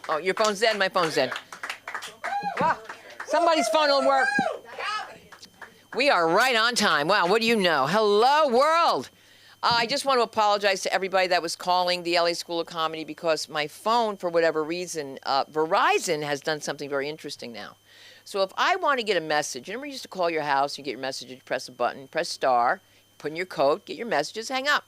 Oh, your phone's dead? My phone's dead. Wow. Somebody's phone will work. We are right on time. Wow, what do you know? Hello, world. I just want to apologize to everybody that was calling the LA School of Comedy because my phone, for whatever reason, Verizon has done something very interesting now. So if I want to get a message, you remember you used to call your house, you get your message, you press a button, press star, put in your code, get your messages, hang up.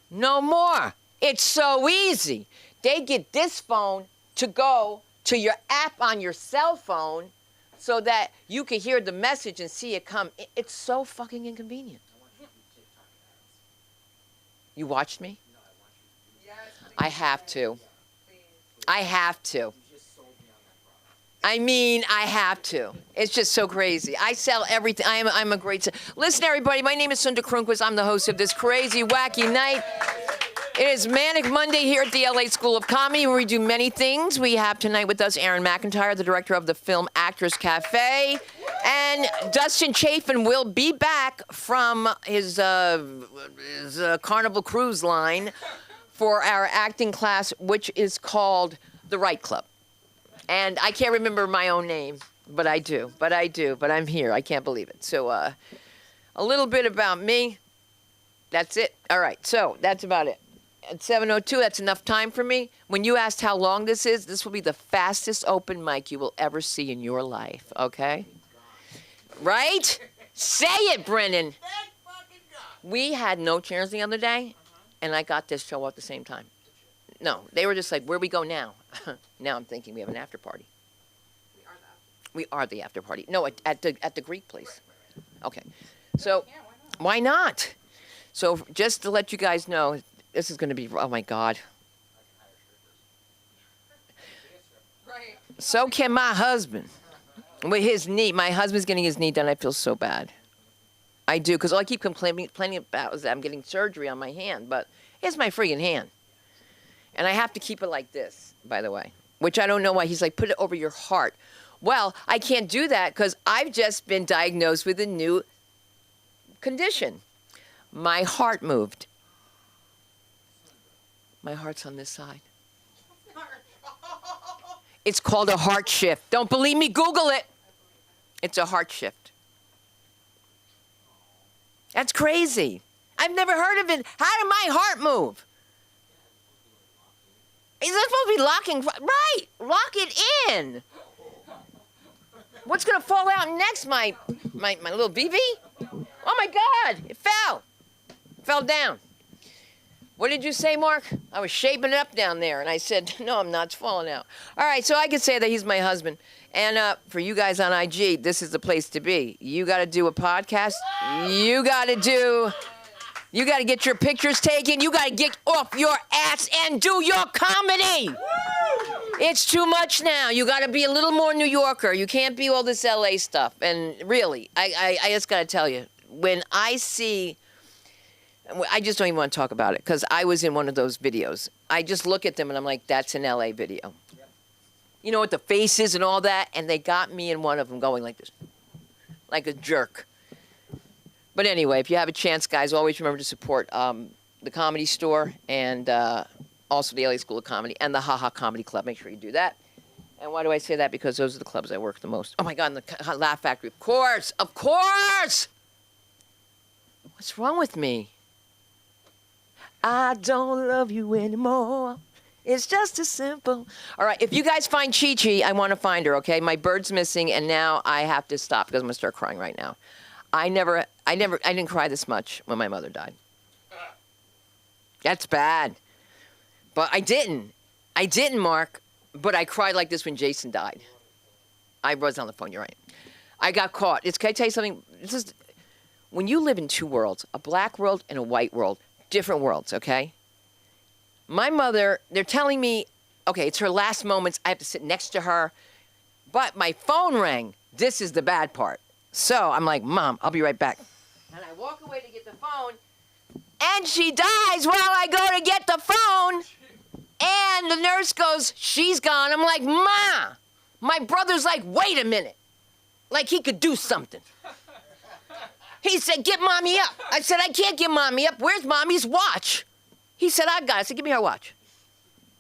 No more. It's so easy. They get this phone to go to your app on your cell phone so that you can hear the message and see it come. It's so fucking inconvenient. You watched me? No, I watched you. Yes, I have to. please. I have to. You just sold me on that product. I mean, I have to. It's just so crazy. I sell everything. I'm a great... Listen, everybody, my name is Sunda Krunquist. I'm the host of this crazy, wacky night. It is Manic Monday here at the LA School of Comedy, where we do many things. We have tonight with us Aaron McIntyre, the director of the film Actors Cafe. And Dustin Chafin will be back from his Carnival Cruise line for our acting class, which is called The Right Club. And I can't remember my own name, but I do. But I'm here. I can't believe it. So a little bit about me. That's it. All right. So that's about it. At 7:02, that's enough time for me. When you asked how long this is, this will be the fastest open mic you will ever see in your life, okay? Right? Say it, Brennan. We had no chairs the other day, and I got this show at the same time. No, they were just like, where we go now? Now I'm thinking we have an after party. We are the after party. No, at the Greek place. Okay. So, why not? So, just to let you guys know, this is going to be, oh my God. Right. So can my husband. With his knee. My husband's getting his knee done. I feel so bad. I do, because all I keep complaining about is that I'm getting surgery on my hand, but it's my friggin' hand. And I have to keep it like this, by the way, which I don't know why. He's like, put it over your heart. Well, I can't do that because I've just been diagnosed with a new condition. My heart moved. My heart's on this side. It's called a heart shift. Don't believe me? Google it. It's a heart shift. That's crazy. I've never heard of it. How did my heart move? Is that supposed to be locking? Right. Lock it in. What's going to fall out next? My little BB? Oh, my God. It fell. It fell down. What did you say, Mark? I was shaping it up down there, and I said, no, I'm not. It's falling out. All right, so I can say that he's my husband. And for you guys on IG, this is the place to be. You got to do a podcast. You got to get your pictures taken. You got to get off your ass and do your comedy. It's too much now. You got to be a little more New Yorker. You can't be all this LA stuff. And really, I just got to tell you, when I see... I just don't even want to talk about it because I was in one of those videos. I just look at them and I'm like, that's an LA video. Yep. You know, with the faces and all that, and they got me in one of them going like this, like a jerk. But anyway, if you have a chance, guys, always remember to support the Comedy Store and also the LA School of Comedy and the Ha Ha Comedy Club. Make sure you do that. And why do I say that? Because those are the clubs I work the most. Oh, my God, and the Laugh Factory. Of course. Of course. What's wrong with me? I don't love you anymore. It's just as simple. All right, if you guys find Chi-Chi, I want to find her, okay? My bird's missing, and now I have to stop because I'm going to start crying right now. I didn't cry this much when my mother died. That's bad. But I didn't, Mark, but I cried like this when Jason died. I was on the phone, you're right. I got caught. Can I tell you something? When you live in two worlds, a black world and a white world, different worlds, okay? My mother, they're telling me, okay, it's her last moments. I have to sit next to her. But my phone rang. This is the bad part. So I'm like, Mom, I'll be right back. And I walk away to get the phone, and she dies while I go to get the phone. And the nurse goes, she's gone. I'm like, Ma. My brother's like, wait a minute. Like he could do something. He said, get Mommy up. I said, I can't get Mommy up. Where's Mommy's watch? He said, I got it. I said, give me her watch.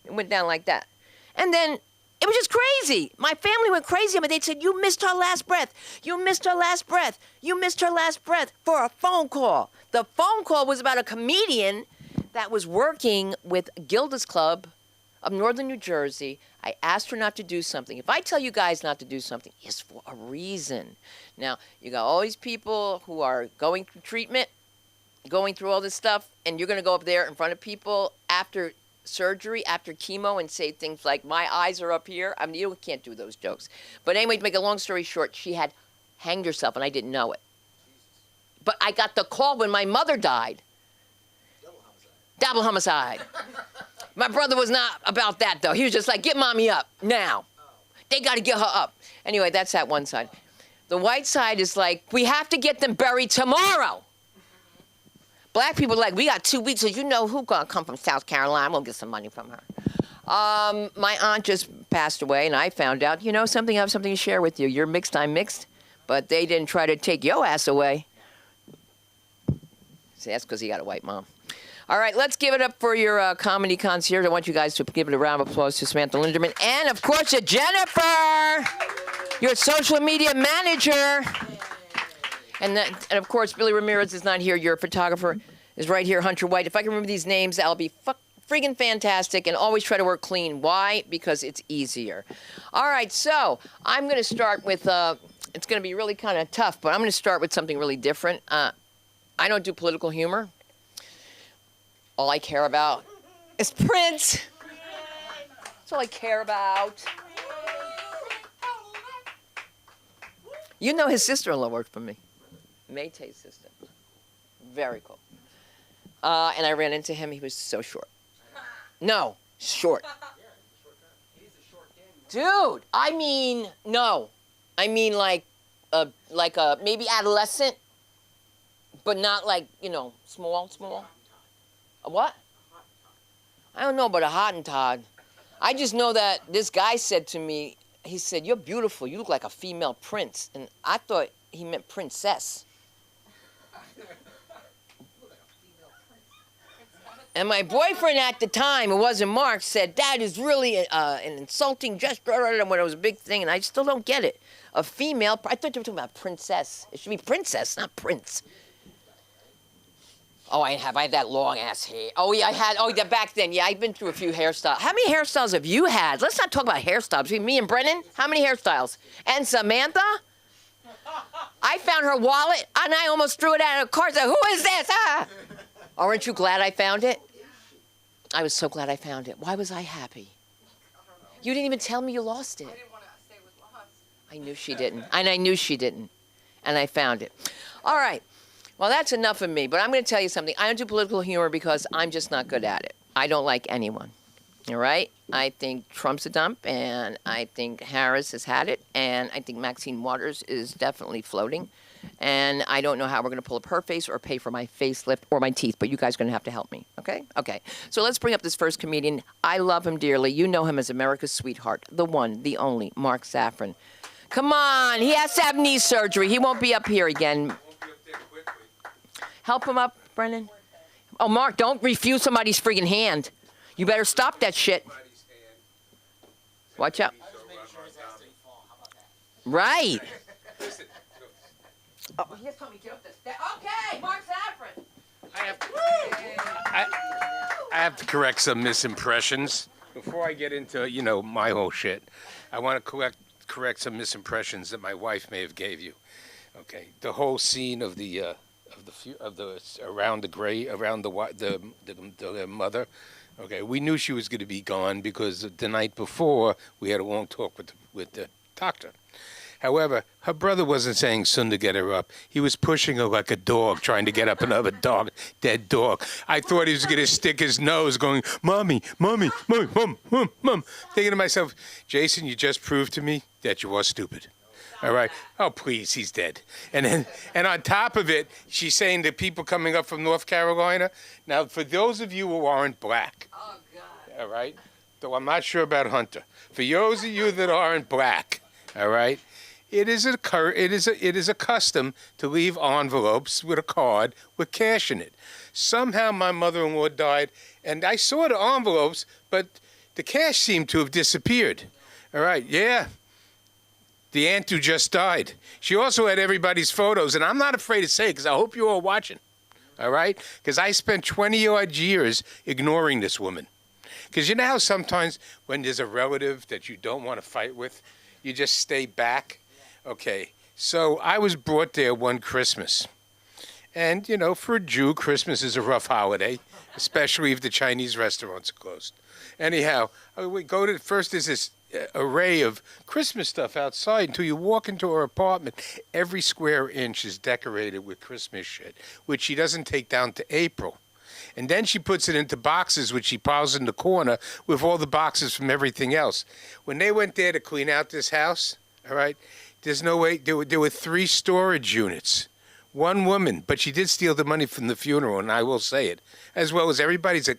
It went down like that. And then it was just crazy. My family went crazy. I mean, they said, you missed her last breath. You missed her last breath. You missed her last breath for a phone call. The phone call was about a comedian that was working with Gilda's Club of Northern New Jersey. I asked her not to do something. If I tell you guys not to do something, it's for a reason. Now, you got all these people who are going through treatment, going through all this stuff, and you're going to go up there in front of people after surgery, after chemo, and say things like, my eyes are up here. I mean, you can't do those jokes. But anyway, to make a long story short, she had hanged herself, and I didn't know it. But I got the call when my mother died. Double homicide. My brother was not about that, though. He was just like, get mommy up now. They got to get her up. Anyway, that's that one side. The white side is like, we have to get them buried tomorrow. Black people are like, we got 2 weeks, so you know who's going to come from South Carolina. I'm going to get some money from her. My aunt just passed away, and I found out, you know something, I have something to share with you. You're mixed, I'm mixed, but they didn't try to take your ass away. See, that's because he got a white mom. All right, let's give it up for your comedy concierge. I want you guys to give it a round of applause to Samantha Linderman. And, of course, to Jennifer, your social media manager. And of course, Billy Ramirez is not here. Your photographer is right here, Hunter White. If I can remember these names, I'll be friggin' fantastic. And always try to work clean. Why? Because it's easier. All right, so I'm going to start with, it's going to be really kind of tough, but I'm going to start with something really different. I don't do political humor. All I care about is Prince. That's all I care about. You know his sister-in-law worked for me. Maytay's sister. Very cool. And I ran into him. He was so short. No, short. Dude, I mean, no. I mean like a maybe adolescent, but not like, you know, small. A what? I don't know about a Hottentot. I just know that this guy said to me, he said, you're beautiful. You look like a female prince. And I thought he meant princess. And my boyfriend at the time, it wasn't Mark, said, that is really an insulting gesture when it was a big thing. And I still don't get it. A female, I thought they were talking about princess. It should be princess, not prince. Oh, I had that long ass hair. Oh, yeah, back then. Yeah, I've been through a few hairstyles. How many hairstyles have you had? Let's not talk about hairstyles. Between me and Brennan, how many hairstyles? And Samantha? I found her wallet, and I almost threw it out of the car. I said, who is this? Ah! Aren't you glad I found it? I was so glad I found it. Why was I happy? You didn't even tell me you lost it. I didn't want to say it was lost. I knew she didn't. And I knew she didn't. And I found it. All right. Well, that's enough of me, but I'm going to tell you something. I don't do political humor because I'm just not good at it. I don't like anyone, all right? I think Trump's a dump, and I think Harris has had it, and I think Maxine Waters is definitely floating, and I don't know how we're going to pull up her face or pay for my facelift or my teeth, but you guys are going to have to help me, okay? Okay, so let's bring up this first comedian. I love him dearly. You know him as America's sweetheart, the one, the only, Mark Safran. Come on, he has to have knee surgery. He won't be up here again. Help him up, Brennan. Oh, Mark, don't refuse somebody's friggin' hand. You better stop that shit. Watch out. Right. Oh, he just told me to get up this step. Okay, Mark Safran. I have to correct some misimpressions. Before I get into, you know, my whole shit, I want to correct some misimpressions that my wife may have gave you. Okay, the whole scene of the around the mother. Okay, we knew she was going to be gone because the night before we had a long talk with the doctor. However, her brother wasn't saying soon to get her up. He was pushing her like a dog, trying to get up another dead dog. I thought he was going to stick his nose going, Mommy, Mommy, Mommy, Mom. Thinking to myself, Jason, you just proved to me that you are stupid. All right. Oh, please, he's dead. And on top of it, she's saying to people coming up from North Carolina. Now, for those of you who aren't black, Oh, God. all right, though I'm not sure about Hunter. For those of you that aren't black, all right, it is a custom to leave envelopes with a card with cash in it. Somehow my mother-in-law died, and I saw the envelopes, but The cash seemed to have disappeared. All right, yeah. The aunt who just died. She also had everybody's photos, and I'm not afraid to say it because I hope you're all watching. All right? Because I spent 20-odd years ignoring this woman. Because you know how sometimes when there's a relative that you don't want to fight with, you just stay back? Okay, so I was brought there one Christmas. And, you know, for a Jew, Christmas is a rough holiday, especially if the Chinese restaurants are closed. Anyhow, we go to, first there's this array of Christmas stuff outside until you walk into her apartment. Every square inch is decorated with Christmas shit, which she doesn't take down to April. And then she puts it into boxes, which she piles in the corner with all the boxes from everything else. When they went there to clean out this house, all right, there's no way, there were 3 storage units. One woman, but she did steal the money from the funeral, and I will say it, as well as everybody's.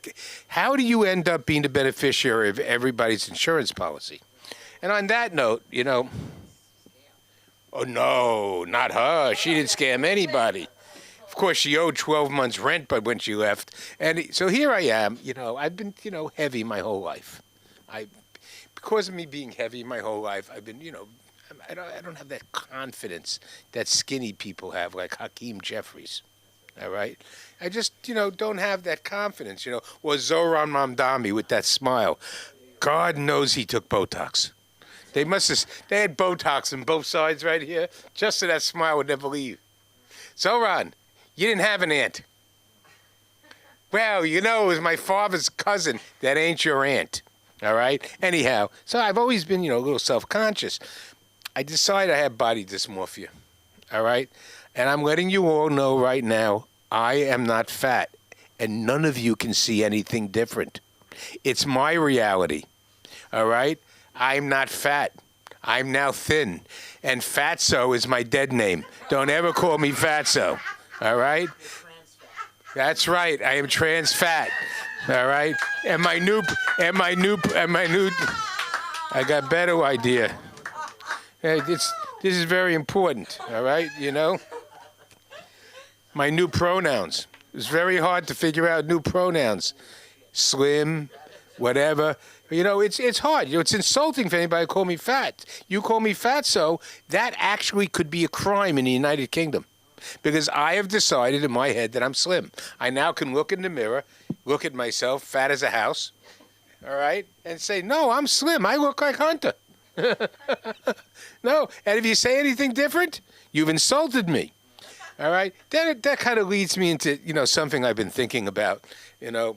How do you end up being the beneficiary of everybody's insurance policy? And on that note, you know, oh no, not her. She didn't scam anybody. Of course, she owed 12 months' rent, but when she left, and so here I am. You know, I've been, you know, heavy my whole life. Because of me being heavy my whole life, I've been, you know. I don't have that confidence that skinny people have, like Hakeem Jeffries, all right? I just, you know, don't have that confidence, you know. Or Zoran Mamdani with that smile. God knows he took Botox. They had Botox on both sides right here, just so that smile would never leave. Zoran, you didn't have an aunt. Well, you know, it was my father's cousin. That ain't your aunt, all right? Anyhow, so I've always been, you know, a little self-conscious. I decided I have body dysmorphia, all right? And I'm letting you all know right now, I am not fat, and none of you can see anything different. It's my reality, all right? I'm not fat. I'm now thin, and Fatso is my dead name. Don't ever call me Fatso, all right? That's right, I am trans fat, all right? And my new, I got a better idea. Hey, this is very important, all right, you know? My new pronouns. It's very hard to figure out new pronouns. Slim, whatever. You know, it's hard. You know, it's insulting for anybody to call me fat. You call me fatso, that actually could be a crime in the United Kingdom. Because I have decided in my head that I'm slim. I now can look in the mirror, look at myself, fat as a house, all right, and say, no, I'm slim. I look like Hunter. No, and if you say anything different, you've insulted me. All right? That kind of leads me into, you know, something I've been thinking about. You know,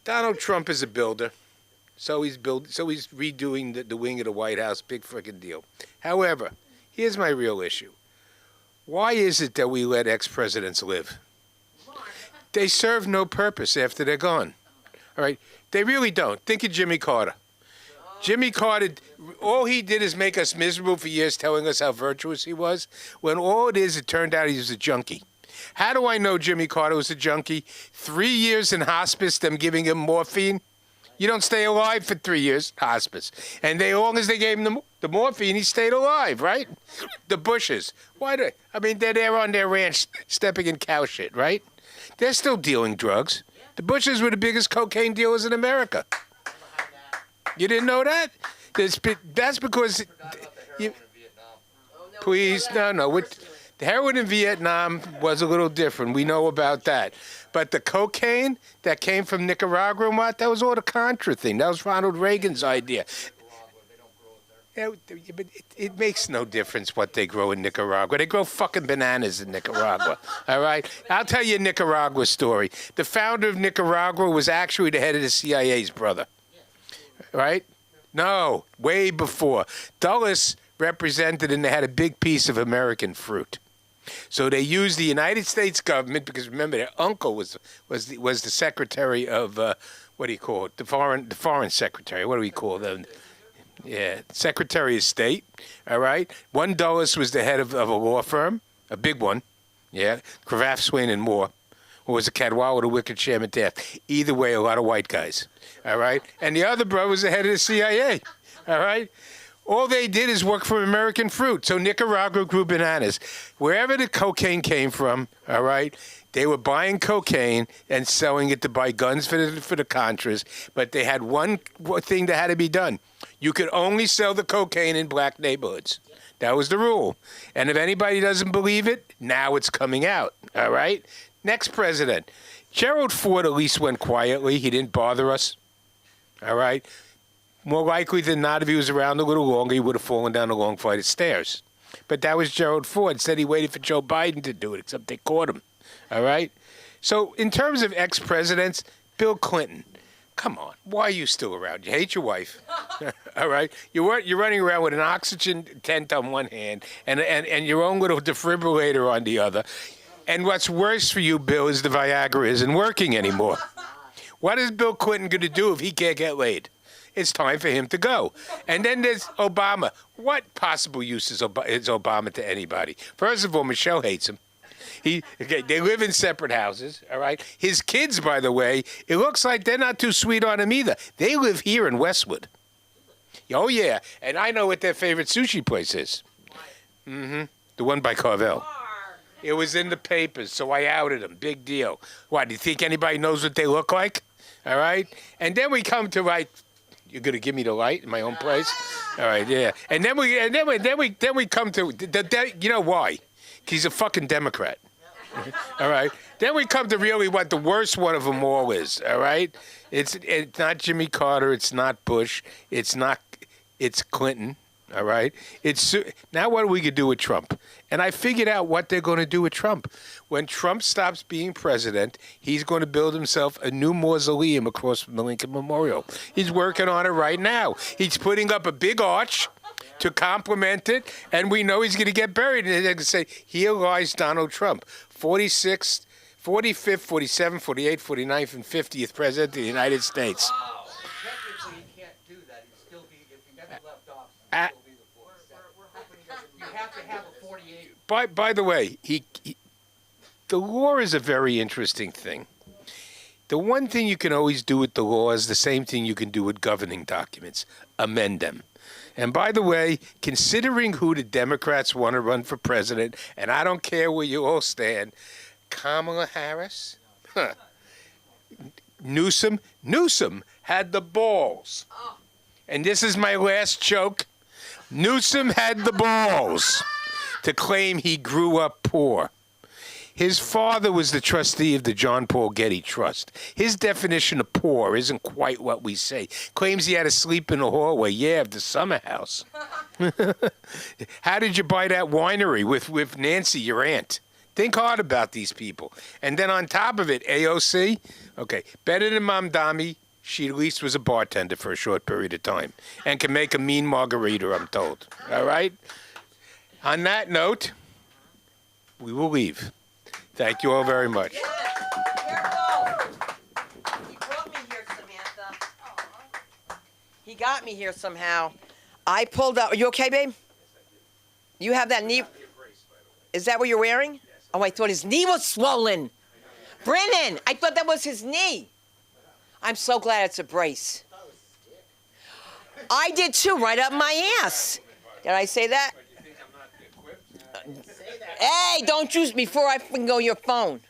Donald Trump is a builder, so he's redoing the wing of the White House, big frickin' deal. However, here's my real issue. Why is it that we let ex-presidents live? They serve no purpose after they're gone. All right? They really don't. Think of Jimmy Carter. Jimmy Carter, all he did is make us miserable for years, telling us how virtuous he was, when all it is, it turned out he was a junkie. How do I know Jimmy Carter was a junkie? 3 years in hospice, them giving him morphine. You don't stay alive for 3 years, hospice. And as long as they gave him the morphine, he stayed alive, right? The Bushes. They're there on their ranch stepping in cow shit, right? They're still dealing drugs. The Bushes were the biggest cocaine dealers in America. You didn't know that? That's because... Please, no. The heroin in Vietnam was a little different. We know about that. But the cocaine that came from Nicaragua and that was all the Contra thing. That was Ronald Reagan's idea. Yeah, but it makes no difference what they grow in Nicaragua. They grow fucking bananas in Nicaragua, all right? I'll tell you a Nicaragua story. The founder of Nicaragua was actually the head of the CIA's brother, right? No, way before. Dulles represented and they had a big piece of American fruit. So they used the United States government, because remember, their uncle was the secretary of, what do you call it? The foreign secretary. What do we call them? Yeah, Secretary of State, all right? One Dulles was the head of a law firm, a big one, yeah, Cravath, Swain, and Moore, or was it Cadwalader, Wicked, Sham, and Taft. Either way, a lot of white guys, all right? And the other brother was the head of the CIA, all right? All they did is work for American fruit. So Nicaragua grew bananas. Wherever the cocaine came from, all right, They were buying cocaine and selling it to buy guns for the Contras, but they had one thing that had to be done. You could only sell the cocaine in black neighborhoods. That was the rule. And if anybody doesn't believe it, now it's coming out. All right? Next president. Gerald Ford at least went quietly. He didn't bother us. All right? More likely than not, if he was around a little longer, he would have fallen down a long flight of stairs. But that was Gerald Ford. Said he waited for Joe Biden to do it, except they caught him. All right? So in terms of ex-presidents, Bill Clinton. Come on. Why are you still around? You hate your wife. All right? You're running around with an oxygen tent on one hand and your own little defibrillator on the other. And what's worse for you, Bill, is the Viagra isn't working anymore. What is Bill Clinton going to do if he can't get laid? It's time for him to go. And then there's Obama. What possible use is Obama to anybody? First of all, Michelle hates him. They live in separate houses, all right? His kids, by the way, it looks like they're not too sweet on him either. They live here in Westwood. Oh, yeah. And I know what their favorite sushi place is. Mm-hmm. The one by Carvel. It was in the papers, so I outed them. Big deal. What, do you think anybody knows what they look like? All right? And then we come to, like, you're going to give me the light in my own place? All right, yeah. And then we come to, you know why? He's a fucking Democrat. All right? Then we come to really what the worst one of them all is, all right? It's not Jimmy Carter. It's not Bush. It's Clinton, all right? Now what are we going to do with Trump? And I figured out what they're going to do with Trump. When Trump stops being president, he's going to build himself a new mausoleum across from the Lincoln Memorial. He's working on it right now. He's putting up a big arch to complement it, and we know he's going to get buried. And they're going to say, here lies Donald Trump, 46th, 45th, 47th, 48th, 49th, and 50th President of the United States. Wow. Technically, you can't do that. He'd still be, if he never left office, he'd still be the 47th. You have to have a 48. By the way, the law is a very interesting thing. The one thing you can always do with the law is the same thing you can do with governing documents, amend them. And by the way, considering who the Democrats want to run for president, and I don't care where you all stand, Kamala Harris, Newsom had the balls. And this is my last joke. Newsom had the balls to claim he grew up poor. His father was the trustee of the John Paul Getty Trust. His definition of poor isn't quite what we say. Claims he had to sleep in the hallway, of the summer house. How did you buy that winery with Nancy, your aunt? Think hard about these people. And then on top of it, AOC, okay, better than Mamdani. She at least was a bartender for a short period of time and can make a mean margarita, I'm told. All right? On that note, we will leave. Thank you all very much. Careful. He brought me here, Samantha. He got me here somehow. I pulled out. Are you okay, babe? You have that knee. Is that what you're wearing? Oh, I thought his knee was swollen. Brennan, I thought that was his knee. I'm so glad it's a brace. I did too, right up my ass. Did I say that? Hey, don't use before I can go your phone.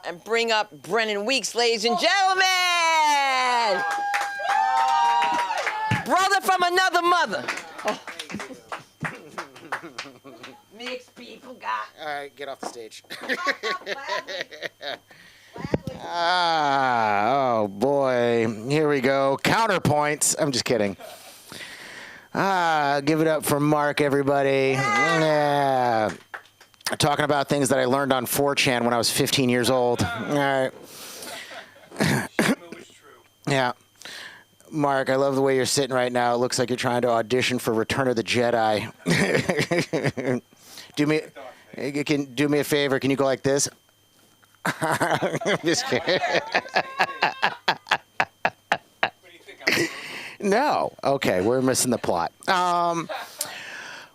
And bring up Brennan Weeks, ladies and gentlemen. Brother from another mother. Oh. Mixed people got. All right, get off the stage. Gladly. Oh boy, here we go. Counterpoints. I'm just kidding. Give it up for Mark, everybody. Yeah. Talking about things that I learned on 4chan when I was 15 years old. All right. Yeah. Mark, I love the way you're sitting right now. It looks like you're trying to audition for Return of the Jedi. do me a favor. Can you go like this? I'm just kidding. No. Okay, we're missing the plot.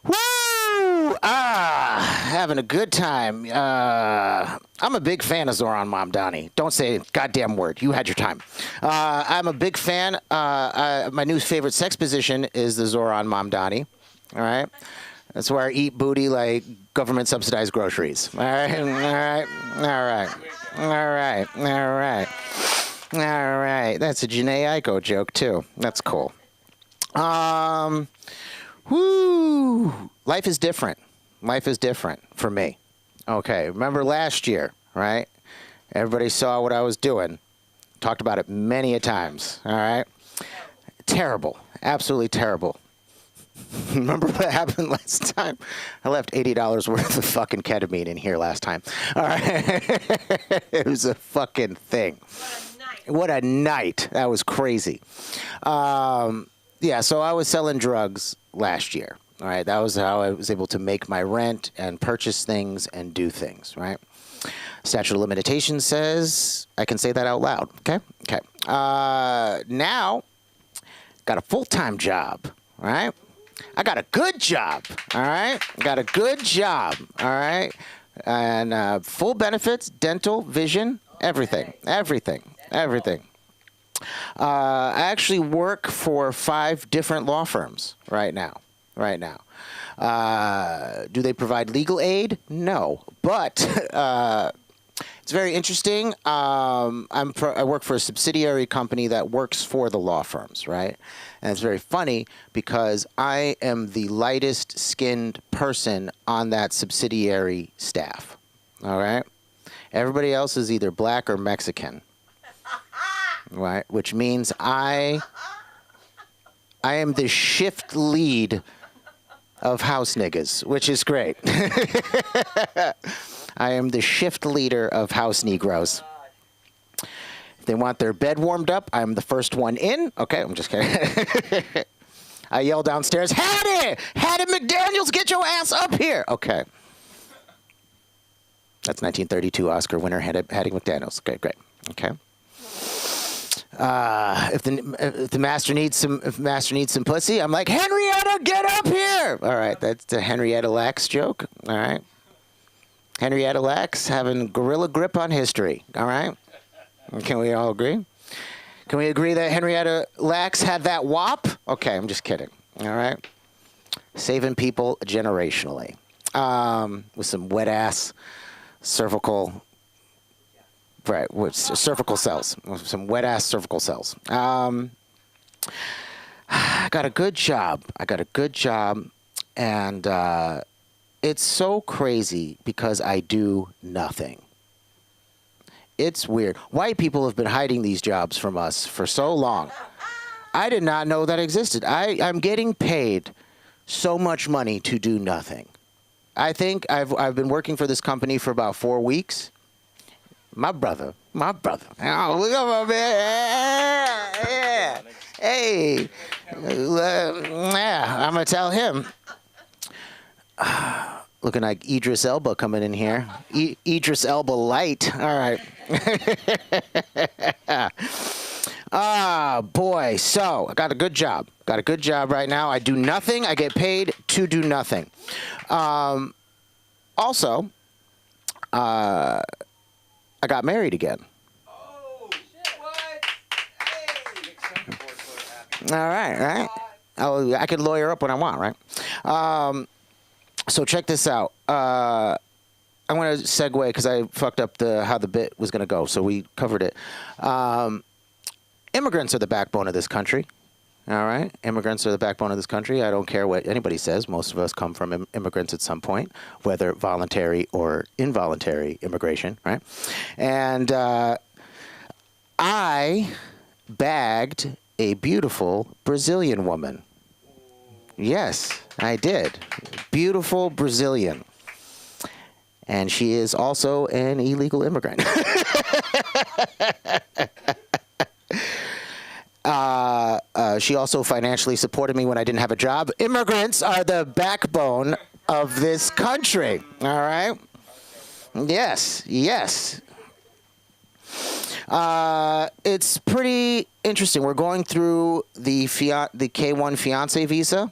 Woo! Having a good time. I'm a big fan of Zoran Mamdani. Don't say a goddamn word. You had your time. I'm a big fan. My new favorite sex position is the Zoran Mamdani. All right? That's where I eat booty like government subsidized groceries. All right, all right, all right, all right, all right, all right. That's a Janae Eiko joke too. That's cool. Whoo! Life is different. Life is different for me. Okay, remember last year, right? Everybody saw what I was doing. Talked about it many a times, all right? Terrible. Absolutely terrible. Remember what happened last time? I left $80 worth of fucking ketamine in here last time. All right. It was a fucking thing. What a night. That was crazy. Yeah, so I was selling drugs last year. All right. That was how I was able to make my rent and purchase things and do things, right? Statute of limitations says I can say that out loud. Okay. Okay. Now, got a full-time job. All right. I got a good job. All right. Got a good job. All right. And full benefits, dental, vision, everything. Everything. Everything. I actually work for 5 different law firms right now. Right now. Do they provide legal aid? No. But it's very interesting. I work for a subsidiary company that works for the law firms, right? And it's very funny because I am the lightest skinned person on that subsidiary staff. All right? Everybody else is either black or Mexican. Right? Which means I am the shift lead of house niggas, which is great. I am the shift leader of house Negroes. If they want their bed warmed up, I'm the first one in. Okay, I'm just kidding. I yell downstairs, Hattie! Hattie McDaniels, get your ass up here! Okay. That's 1932 Oscar winner Hattie McDaniels. Okay, great. Okay. If the master needs some pussy, I'm like, Henrietta, get up here! All right, that's the Henrietta Lacks joke. All right. Henrietta Lacks having gorilla grip on history. All right. Can we all agree? Can we agree that Henrietta Lacks had that wop? Okay, I'm just kidding. All right. Saving people generationally. With some wet ass cervical. Right, with cervical cells. Some wet ass cervical cells. I got a good job. And it's so crazy because I do nothing. It's weird. White people have been hiding these jobs from us for so long. I did not know that existed. I'm getting paid so much money to do nothing. I think I've been working for this company for about 4 weeks. My brother. Oh, look at my man. Yeah. Hey. Yeah, I'm going to tell him. Looking like Idris Elba coming in here. Idris Elba light. All right. Boy. So, I got a good job. Right now. I do nothing. I get paid to do nothing. Also, I got married again. Oh, what? Hey! All right. Oh, I could lawyer up when I want, right? So check this out. I'm going to segue because I fucked up how the bit was going to go, so we covered it. Immigrants are the backbone of this country. All right? Immigrants are the backbone of this country. I don't care what anybody says. Most of us come from immigrants at some point, whether voluntary or involuntary immigration, right? And I bagged a beautiful Brazilian woman. Yes, I did. Beautiful Brazilian. And she is also an illegal immigrant. She also financially supported me when I didn't have a job. Immigrants are the backbone of this country. All right? Yes. It's pretty interesting. We're going through the K1 fiance visa.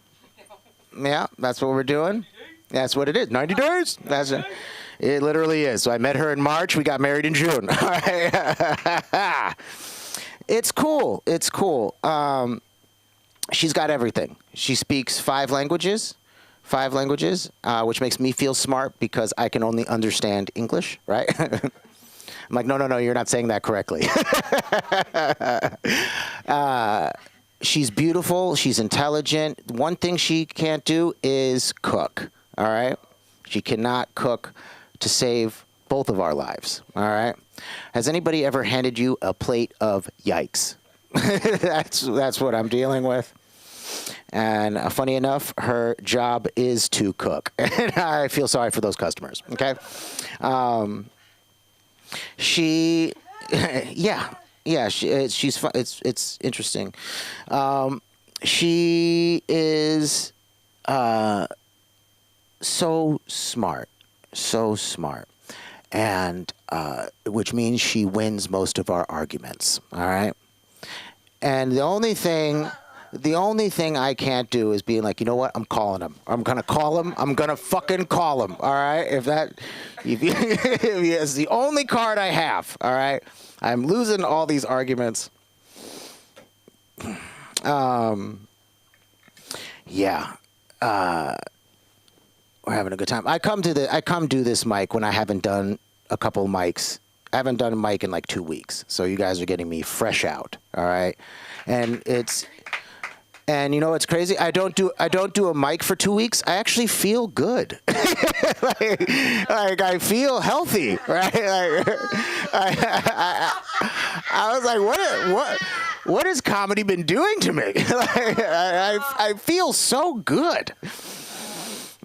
Yeah, that's what we're doing. That's what it is. 90 days. It literally is. So I met her in March. We got married in June. All right. It's cool. She's got everything. She speaks 5 languages, 5 languages, which makes me feel smart because I can only understand English, right? I'm like, no, you're not saying that correctly. She's beautiful. She's intelligent. One thing she can't do is cook, all right? She cannot cook to save both of our lives, all right? Has anybody ever handed you a plate of yikes? That's what I'm dealing with. And funny enough, her job is to cook. And I feel sorry for those customers, okay? She's fun. It's interesting. She is so smart, and which means she wins most of our arguments. All right, and the only thing I can't do is being like, you know what? I'm calling him. I'm gonna call him. I'm gonna fucking call him. All right. If it's the only card I have. All right. I'm losing all these arguments. Yeah. We're having a good time. I come do this mic when I haven't done a couple of mics. I haven't done a mic in like 2 weeks. So you guys are getting me fresh out. All right. And you know what's crazy? I don't do a mic for 2 weeks. I actually feel good. like I feel healthy, right? Like, I was like, what has comedy been doing to me? Like, I feel so good.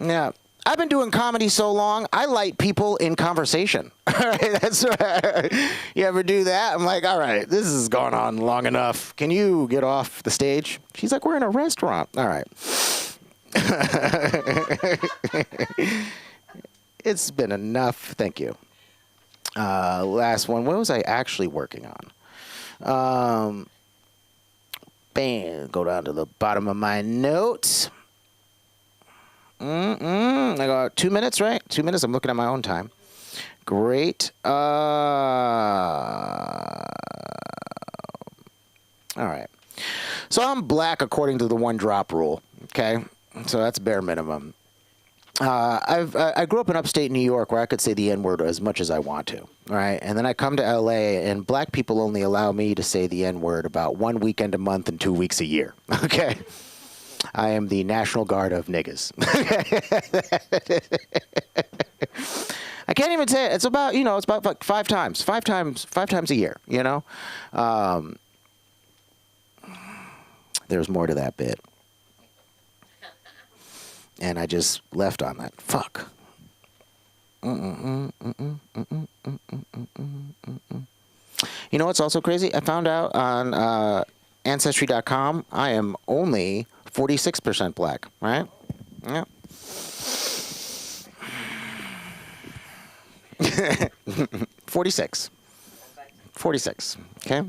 Yeah. I've been doing comedy so long, I light people in conversation. All right, that's right. You ever do that? I'm like, all right, this has gone on long enough. Can you get off the stage? She's like, we're in a restaurant. All right. It's been enough. Thank you. Last one. What was I actually working on? Bam. Go down to the bottom of my notes. I got 2 minutes, right? 2 minutes. I'm looking at my own time. Great. All right. So I'm black according to the 1-drop rule. Okay. So that's bare minimum. I grew up in upstate New York where I could say the N-word as much as I want to. Right. And then I come to LA and black people only allow me to say the N-word about 1 weekend a month and 2 weeks a year. Okay. I am the National Guard of niggas. I can't even say it. It's about like 5 times a year, you know? There's more to that bit. And I just left on that. Fuck. You know what's also crazy? I found out on Ancestry.com I am only 46% black, right? Yeah. 46. Okay.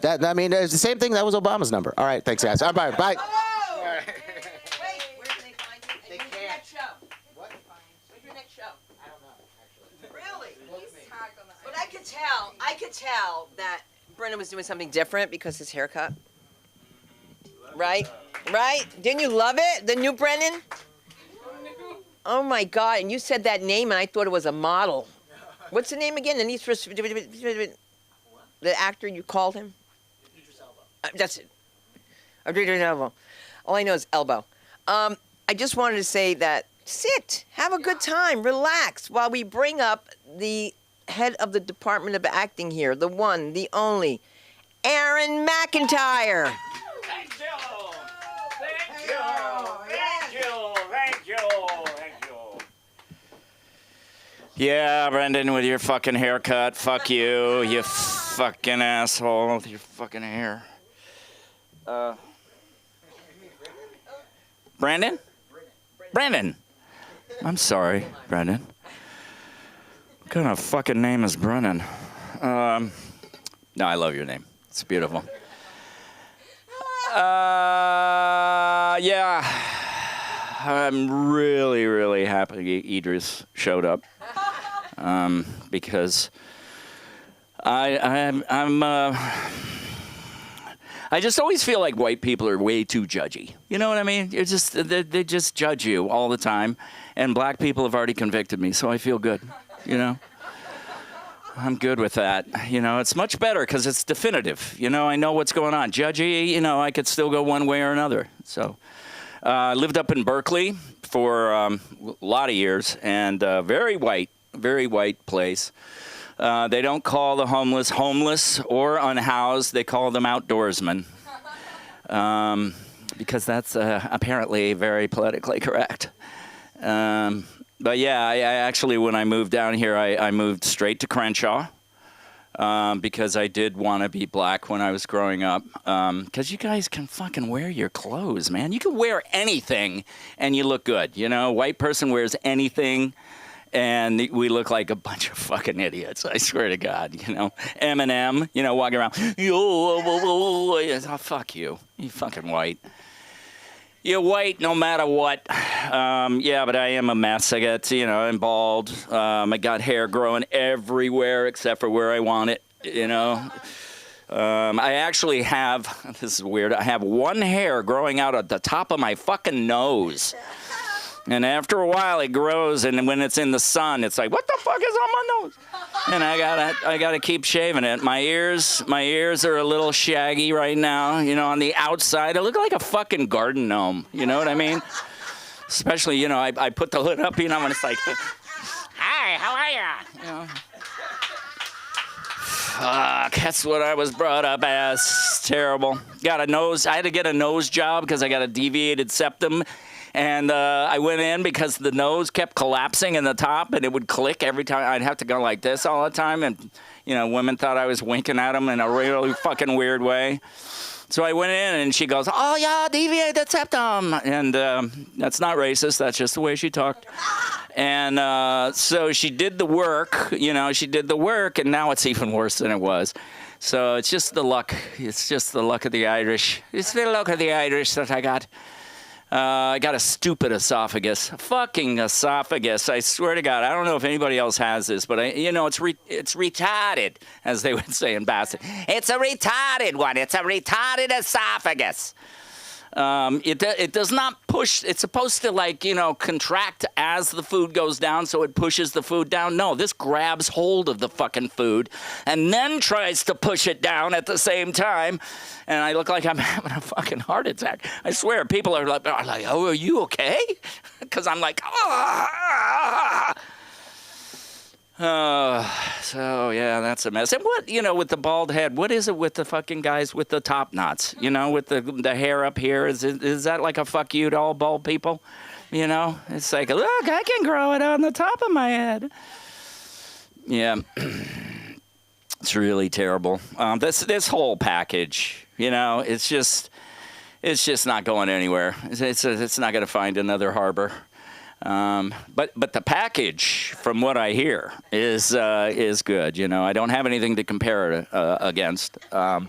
I mean, it's the same thing. That was Obama's number. All right. Thanks, guys. All right, bye. Wait, where can they find you? When's your next show? What? When's your next show? I don't know, actually. Really? But I could tell that Brennan was doing something different because his haircut. Right? Right? Didn't you love it? The new Brennan? Oh my God! And you said that name, and I thought it was a model. What's the name again? The Need for the actor you called him? That's it. Elbow. All I know is elbow. I just wanted to say that sit, have a good time, relax while we bring up the head of the Department of Acting here, the one, the only, Aaron McIntyre. Thank you. Thank you. Thank you. Thank you. Thank you. Yeah, Brendan, with your fucking haircut. Fuck you, you fucking asshole with your fucking hair. Brandon? Brandon. I'm sorry, Brendan. What kind of fucking name is Brennan? No, I love your name. It's beautiful. Yeah. I'm really, really happy Idris showed up. Because I I just always feel like white people are way too judgy. You know what I mean? You're just they just judge you all the time, and black people have already convicted me, so I feel good. You know, I'm good with that. You know, it's much better because it's definitive. You know, I know what's going on. Judgy, you know, I could still go one way or another. So, I lived up in Berkeley for a lot of years, and very white place. They don't call the homeless or unhoused. They call them outdoorsmen, because that's apparently very politically correct. But yeah, I actually, when I moved down here, I moved straight to Crenshaw, because I did want to be black when I was growing up. Because you guys can fucking wear your clothes, man. You can wear anything and you look good. You know, white person wears anything and we look like a bunch of fucking idiots. I swear to God, you know. Eminem, you know, walking around. Oh, fuck you. You fucking white. You're white no matter what. Yeah, but I am a mess. I got, you know, I'm bald. I got hair growing everywhere except for where I want it, you know. I actually have, this is weird, I have one hair growing out at the top of my fucking nose. And after a while it grows, and when it's in the sun, it's like, what the fuck is on my nose? And I gotta keep shaving it. My ears are a little shaggy right now. You know, on the outside, I look like a fucking garden gnome. You know what I mean? Especially, you know, I put the hood up, you know, and it's like, hi, how are ya? You know. Fuck, that's what I was brought up as. It's terrible. Got a nose. I had to get a nose job because I got a deviated septum. And I went in because the nose kept collapsing in the top, and it would click every time. I'd have to go like this all the time, and you know, women thought I was winking at them in a really fucking weird way. So I went in, and she goes, "Oh yeah, deviated septum," and that's not racist. That's just the way she talked. And so she did the work. You know, she did the work, and now it's even worse than it was. So it's just the luck. It's just the luck of the Irish. It's the luck of the Irish that I got. I got a stupid esophagus. Fucking esophagus. I swear to God. I don't know if anybody else has this, but you know, it's retarded, as they would say in Boston. It's a retarded one. It's a retarded esophagus. It does not push. It's supposed to, like, you know, contract as the food goes down, so it pushes the food down. No, this grabs hold of the fucking food and then tries to push it down at the same time. And I look like I'm having a fucking heart attack. I swear, people are like, "Oh, are you okay?" Because I'm like, "Ah." So yeah, that's a mess. And what, you know, with the bald head, what is it with the fucking guys with the top knots? You know, with the hair up here, is that like a fuck you to all bald people? You know, it's like, look, I can grow it on the top of my head. Yeah, it's really terrible. This whole package, you know, it's just not going anywhere. It's not going to find another harbor. But the package, from what I hear, is good. You know, I don't have anything to compare it against. I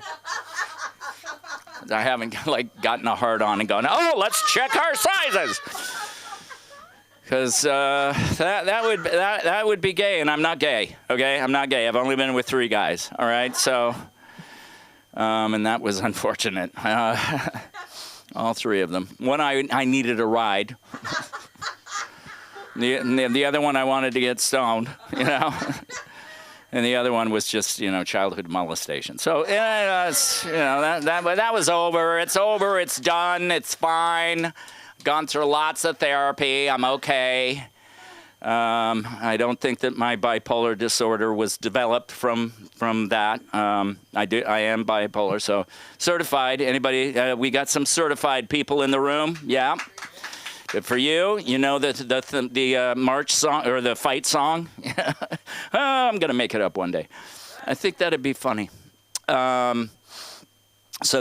haven't like gotten a hard on and gone, oh, let's check our sizes, because that would be gay, and I'm not gay. Okay, I'm not gay. I've only been with 3 guys. All right, so and that was unfortunate. All 3 of them. One I needed a ride. The other one I wanted to get stoned, you know, and the other one was just, you know, childhood molestation. So yeah, you know, that was over. It's over. It's done. It's fine. Gone through lots of therapy. I'm okay. I don't think that my bipolar disorder was developed from that. I am bipolar, so certified. Anybody? We got some certified people in the room. Yeah. Good for you. You know the march song or the fight song? Oh, I'm going to make it up one day. I think that'd be funny. So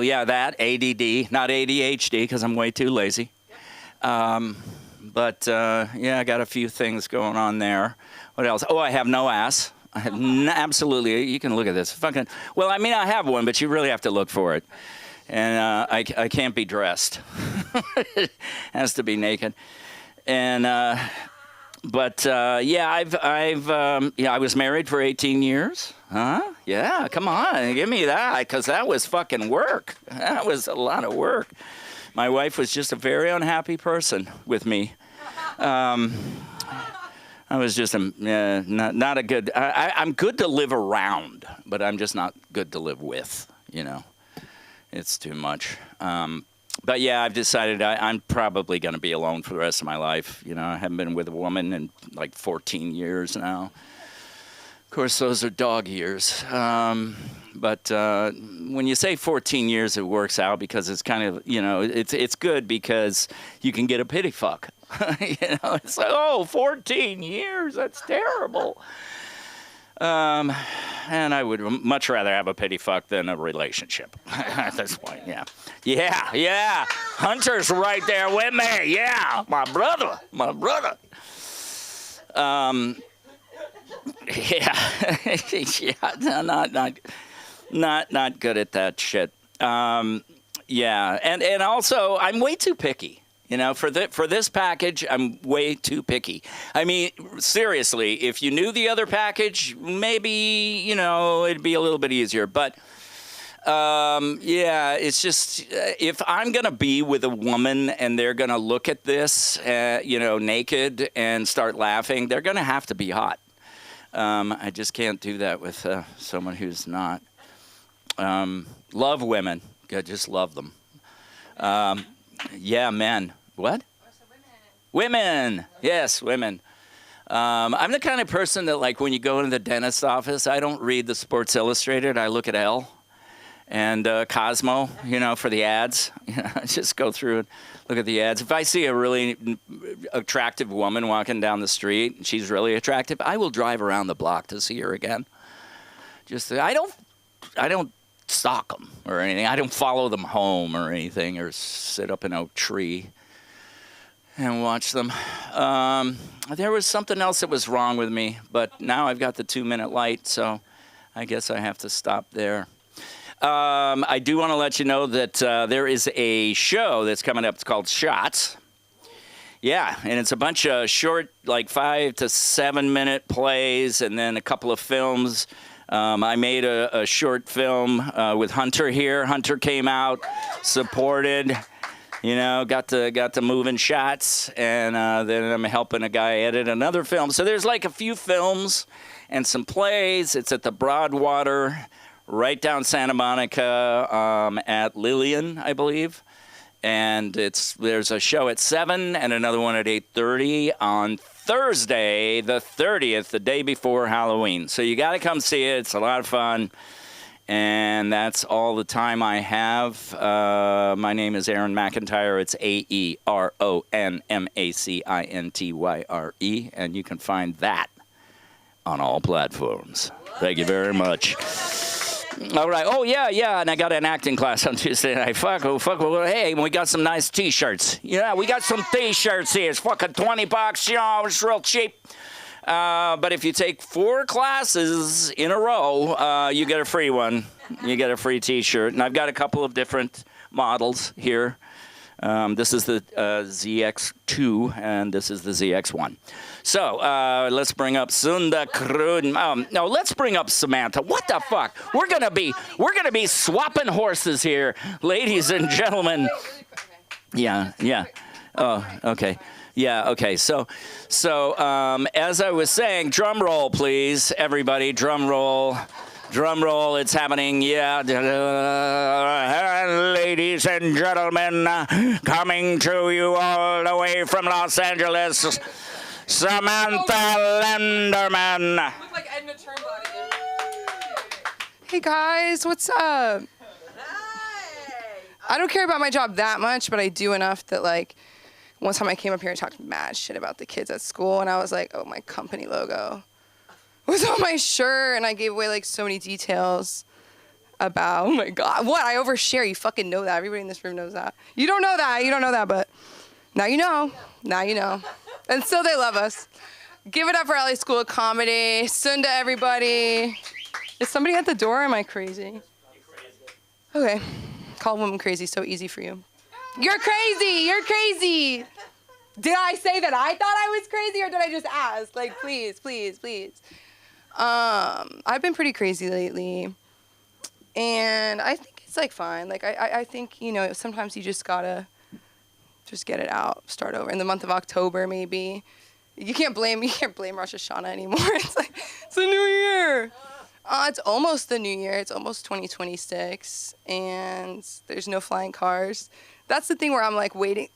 yeah, that ADD, not ADHD, because I'm way too lazy. But yeah, I got a few things going on there. What else? Oh, I have no ass. I have absolutely. You can look at this. Fucking. Well, I mean, I have one, but you really have to look for it. And I can't be dressed. It has to be naked. And yeah, I was married for 18 years. Huh? Yeah, come on, give me that, because that was fucking work. That was a lot of work. My wife was just a very unhappy person with me. I was just not a good. I'm good to live around, but I'm just not good to live with. You know, it's too much. But yeah, I've decided I'm probably going to be alone for the rest of my life. You know, I haven't been with a woman in like 14 years now. Of course, those are dog years. But when you say 14 years, it works out because it's kind of, you know, it's good because you can get a pity fuck. You know, it's like, oh, 14 years, that's terrible. And I would much rather have a pity fuck than a relationship at this point, yeah. Yeah. Hunter's right there with me, yeah. My brother. Yeah, not good at that shit. Yeah, and also I'm way too picky. You know, for this package, I'm way too picky. I mean, seriously, if you knew the other package, maybe, you know, it'd be a little bit easier. But, yeah, it's just, if I'm going to be with a woman and they're going to look at this, you know, naked and start laughing, they're going to have to be hot. I just can't do that with someone who's not. Love women. I just love them. Yeah, men. What? Women. Yes, women. I'm the kind of person that, like, when you go into the dentist's office, I don't read the Sports Illustrated. I look at Elle and Cosmo, you know, for the ads. You know, I just go through and look at the ads. If I see a really attractive woman walking down the street and she's really attractive, I will drive around the block to see her again. Just, I don't stalk them or anything. I don't follow them home or anything or sit up in a tree and watch them. There was something else that was wrong with me, but now I've got the 2-minute light, so I guess I have to stop there. I do want to let you know that there is a show that's coming up. It's called Shots. Yeah, and it's a bunch of short, like 5 to 7 minute plays and then a couple of films. I made a short film with Hunter here. Hunter came out, supported, you know, got to moving shots, and then I'm helping a guy edit another film. So there's like a few films and some plays. It's at the Broadwater, right down Santa Monica at Lillian, I believe. And there's a show at 7 and another one at 8:30 on Thursday, the 30th, the day before Halloween. So you got to come see it. It's a lot of fun. And that's all the time I have. My name is Aaron McIntyre. It's AERONMACINTYRE. And you can find that on all platforms. Thank you very much. All right. Oh, yeah. And I got an acting class on Tuesday night. Hey, we got some nice T-shirts. Yeah, we got some T-shirts here. It's fucking $20, you know, it's real cheap. But if you take 4 classes in a row, you get a free one. You get a free T-shirt. And I've got a couple of different models here. This is the ZX2, and this is the ZX1. So let's bring up Sunda Kruden. No, let's bring up Samantha. What the fuck? We're gonna be swapping horses here, ladies and gentlemen. Yeah. Oh, okay. Yeah, okay. So as I was saying, drum roll, please, everybody. Drum roll. Drum roll, it's happening, yeah. Ladies and gentlemen, coming to you all the way from Los Angeles, Samantha Lenderman. Look like Edna Turnblad again. Hey guys, what's up? I don't care about my job that much, but I do enough that, like, one time I came up here and talked mad shit about the kids at school, and I was like, oh, my company logo was on my shirt, and I gave away, like, so many details about, oh my God, what? I overshare. You fucking know that. Everybody in this room knows that. You don't know that, but now you know. And still they love us. Give it up for LA School of Comedy. Sunda, everybody. Is somebody at the door, or am I crazy? Okay. Call a woman crazy, so easy for you. You're crazy. Did I say that I thought I was crazy, or did I just ask? Like, please, please, please. I've been pretty crazy lately, and I think it's like fine. Like I think, you know, sometimes you just gotta just get it out, start over. In the month of October, maybe. You can't blame Rosh Hashanah anymore. It's like, it's a new year. It's almost the new year. It's almost 2026, and there's no flying cars. That's the thing where I'm like waiting.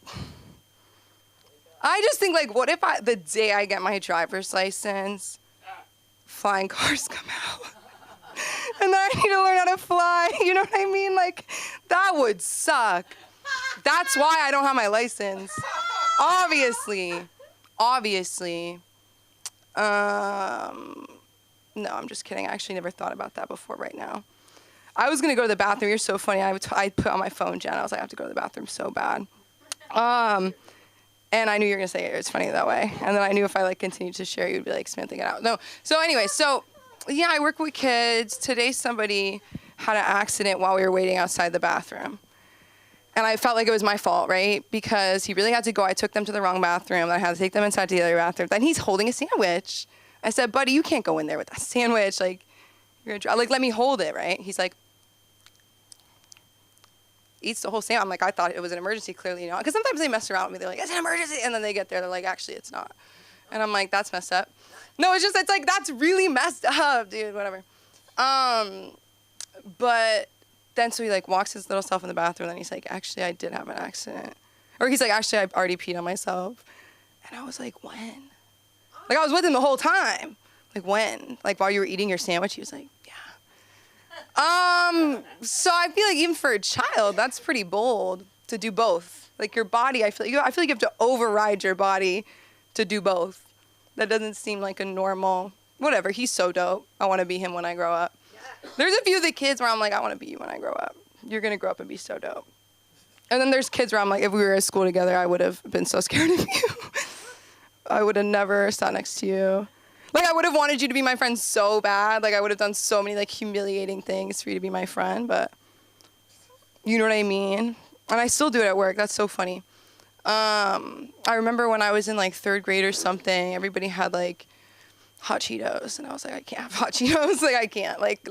I just think, like, what if the day I get my driver's license, flying cars come out, and then I need to learn how to fly? You know what I mean? Like, that would suck. That's why I don't have my license. Obviously. No, I'm just kidding. I actually never thought about that before right now. I was going to go to the bathroom. You're so funny. I put on my phone, Jen. I was like, I have to go to the bathroom so bad. And I knew you were going to say it was funny that way. And then I knew if I, like, continued to share, you'd be like, Samantha, get out. No. So anyway, yeah, I work with kids. Today somebody had an accident while we were waiting outside the bathroom. And I felt like it was my fault, right? Because he really had to go. I took them to the wrong bathroom. I had to take them inside to the other bathroom. Then he's holding a sandwich. I said, buddy, you can't go in there with that sandwich. Like, you're gonna let me hold it, right? He's like, eats the whole sandwich. I'm like, I thought it was an emergency, clearly not. Because sometimes they mess around with me. They're like, it's an emergency. And then they get there, they're like, actually, it's not. And I'm like, that's messed up. No, it's like, that's really messed up, dude, whatever. But then so he, like, walks his little self in the bathroom, and he's like, actually, I did have an accident. Or he's like, actually, I already peed on myself. And I was like, when? Like, I was with him the whole time. Like, when? Like, while you were eating your sandwich? He was like, yeah. So I feel like even for a child, that's pretty bold to do both. Like, your body, I feel like you have to override your body to do both. That doesn't seem like a normal, whatever. He's so dope. I want to be him when I grow up. There's a few of the kids where I'm like, I want to be you when I grow up. You're going to grow up and be so dope. And then there's kids where I'm like, if we were at school together, I would have been so scared of you. I would have never sat next to you. Like, I would have wanted you to be my friend so bad. Like, I would have done so many, like, humiliating things for you to be my friend. But you know what I mean? And I still do it at work. That's so funny. I remember when I was in, like, 3rd grade or something, everybody had, like, hot Cheetos. And I was like, I can't have hot Cheetos. Like, I can't. Like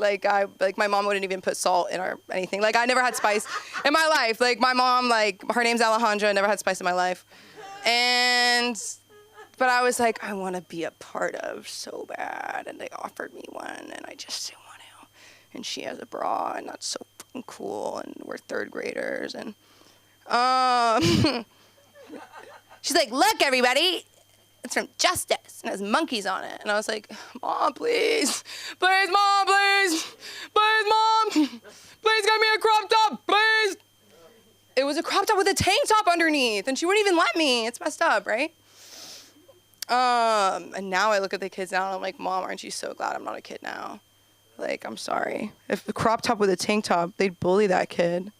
my mom wouldn't even put salt in or anything. Like, I never had spice in my life. Like, my mom, like, her name's Alejandra. I never had spice in my life. But I was like, I want to be a part of so bad. And they offered me one, and I just didn't want to. And she has a bra, and that's so fucking cool. And we're 3rd graders. And she's like, look, everybody. It's from Justice, and it has monkeys on it. And I was like, Mom, please. Please, Mom, please. Please, Mom. Please get me a crop top, please. It was a crop top with a tank top underneath, and she wouldn't even let me. It's messed up, right? And now I look at the kids now, and I'm like, Mom, aren't you so glad I'm not a kid now? Like, I'm sorry. If the crop top with a tank top, they'd bully that kid.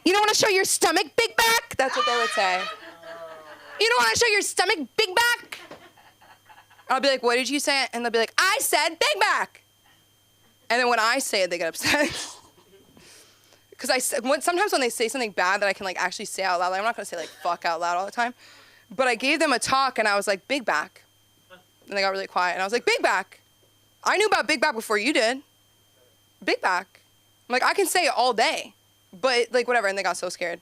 You don't want to show your stomach, big back? That's what they would say. You don't want to show your stomach, big back? I'll be like, what did you say? And they'll be like, I said big back. And then when I say it, they get upset. Because sometimes when they say something bad that I can, like, actually say out loud, like, I'm not going to say, like, fuck out loud all the time. But I gave them a talk, and I was like, big back. And they got really quiet, and I was like, big back. I knew about big back before you did. Big back. I'm like, I can say it all day. But, like, whatever, and they got so scared.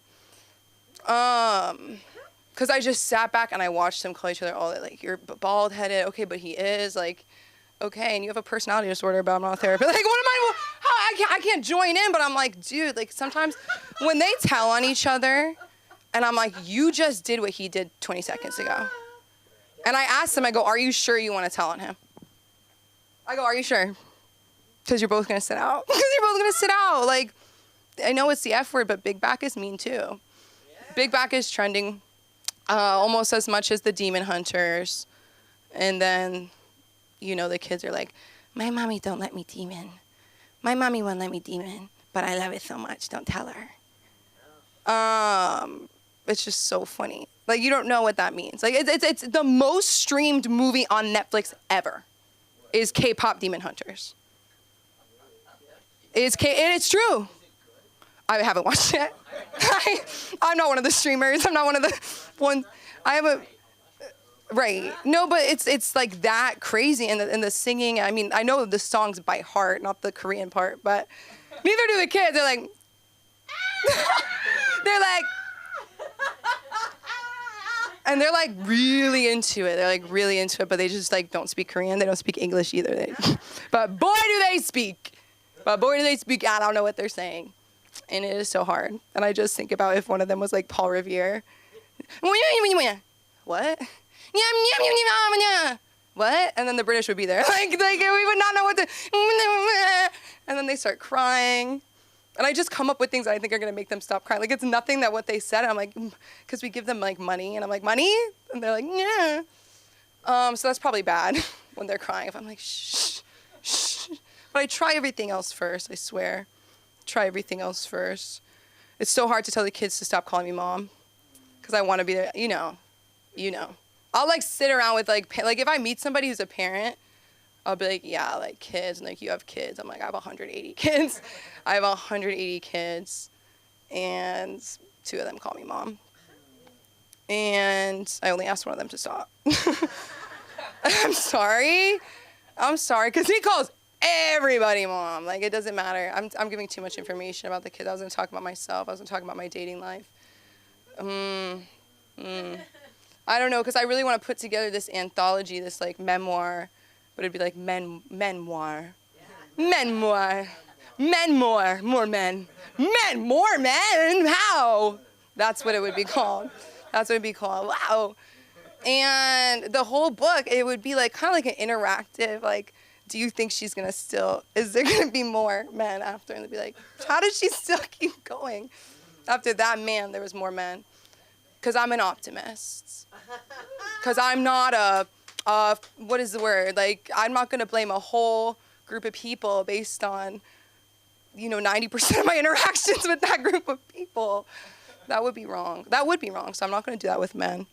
Because I just sat back, and I watched them call each other all day, like, you're bald-headed. Okay, but he is, like, okay, and you have a personality disorder, but I'm not a therapist. Like, what am I, I can't join in, but I'm like, dude, like, sometimes when they tell on each other, and I'm like, you just did what he did 20 seconds ago. And I asked them, I go, are you sure you want to tell on him? I go, are you sure? Because you're both going to sit out. Because you're both going to sit out. Like, I know it's the F word, but big back is mean too. Yeah. Big back is trending almost as much as the demon hunters. And then, you know, the kids are like, my mommy don't let me demon. My mommy won't let me demon, but I love it so much. Don't tell her. It's just so funny. Like, you don't know what that means. Like, it's the most streamed movie on Netflix ever is K-pop Demon Hunters. And it's true. I haven't watched it. I'm not one of the streamers. I'm not one of the ones. I have a right. No, but it's like that crazy, and the singing. I mean, I know the songs by heart, not the Korean part, but neither do the kids. They're like, they're like, and they're like really into it. They're like really into it, but they just like don't speak Korean. They don't speak English either. But boy, do they speak. But boy, do they speak. I don't know what they're saying, and it is so hard. And I just think about if one of them was like Paul Revere. What? What? And then the British would be there. Like we would not know what to. And then they start crying. And I just come up with things that I think are going to make them stop crying. Like, it's nothing that what they said. I'm like, because we give them, like, money. And I'm like, money? And they're like, yeah. So that's probably bad when they're crying. If I'm like, shh, shh. But I try everything else first, I swear. Try everything else first. It's so hard to tell the kids to stop calling me mom. Because I want to be there. You know. I'll, like, sit around with, like, if I meet somebody who's a parent, I'll be like, yeah, like kids, and like you have kids. I'm like, I have 180 kids. I have 180 kids, and 2 of them call me mom. And I only asked one of them to stop. I'm sorry, because he calls everybody mom. Like, it doesn't matter. I'm giving too much information about the kids. I was gonna talk about myself. I was gonna talk about my dating life. I don't know, because I really want to put together this anthology, this like memoir. But it'd be like memoir. More men. How? That's what it would be called. Wow. And the whole book, it would be like kind of like an interactive, like, do you think she's gonna still, is there gonna be more men after? And they'd be like, how does she still keep going? After that man, there was more men. Because I'm an optimist. Because I'm not what is the word? Like, I'm not gonna blame a whole group of people based on, 90% of my interactions with that group of people. That would be wrong. So I'm not gonna do that with men.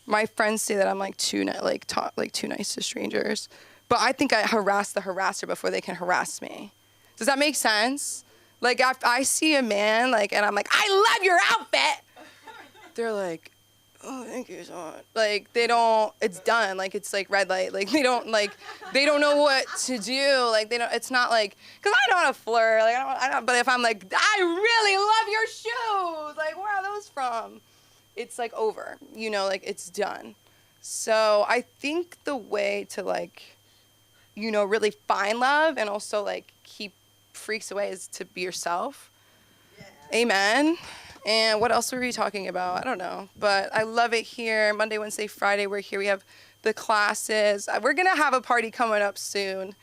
My friends say that I'm like too nice to strangers, but I think I harass the harasser before they can harass me. Does that make sense? Like, if I see a man and I'm like, I love your outfit, they're like, oh, thank you so much. Like, it's done. Like, it's like red light. Like, they don't know what to do. Like, it's not like, because I know how to flirt. Like, I don't, but if I'm like, I really love your shoes. Like, where are those from? It's like over, like it's done. So I think the way to really find love and also keep freaks away is to be yourself. Yeah. Amen. And what else were we talking about? I don't know. But I love it here. Monday, Wednesday, Friday, we're here. We have the classes. We're going to have a party coming up soon,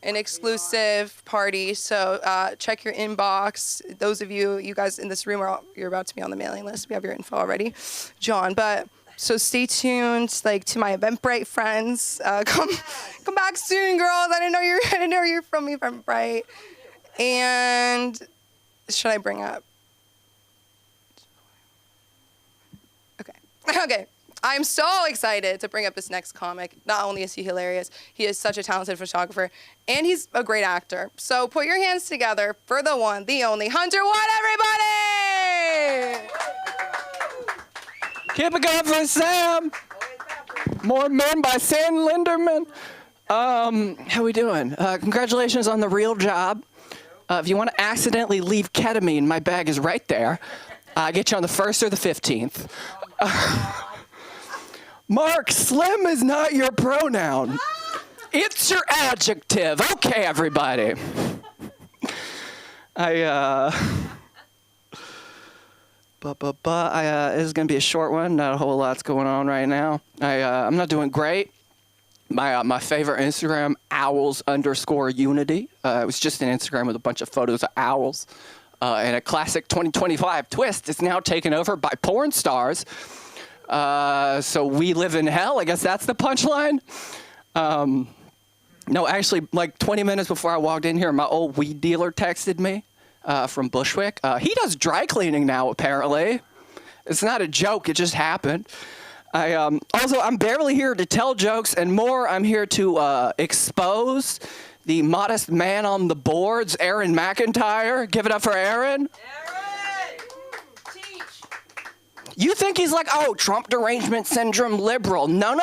an exclusive party. So check your inbox. Those of you guys in this room, you're about to be on the mailing list. We have your info already, John. But so stay tuned, to my Eventbrite friends. Come back soon, girls. I didn't know you're from Eventbrite. And should I bring up? Okay. I'm so excited to bring up this next comic. Not only is he hilarious, he is such a talented photographer, and he's a great actor. So put your hands together for the one, the only Hunter Wood, everybody! Keep it going for Sam. More Men by Sam Linderman. How we doing? Congratulations on the real job. If you want to accidentally leave ketamine, my bag is right there. Get you on the 1st or the 15th. Mark, slim is not your pronoun. It's your adjective. Okay, everybody. This is going to be a short one. Not a whole lot's going on right now. I'm not doing great. My favorite Instagram, owls_unity. It was just an Instagram with a bunch of photos of owls. And a classic 2025 twist is now taken over by porn stars. So we live in hell. I guess that's the punchline. No, actually, 20 minutes before I walked in here, my old weed dealer texted me from Bushwick. He does dry cleaning now, apparently. It's not a joke. It just happened. Also, I'm barely here to tell jokes, and more, I'm here to expose the modest man on the boards, Aaron McIntyre. Give it up for Aaron. Aaron! Teach. You think he's like, oh, Trump derangement syndrome liberal. No.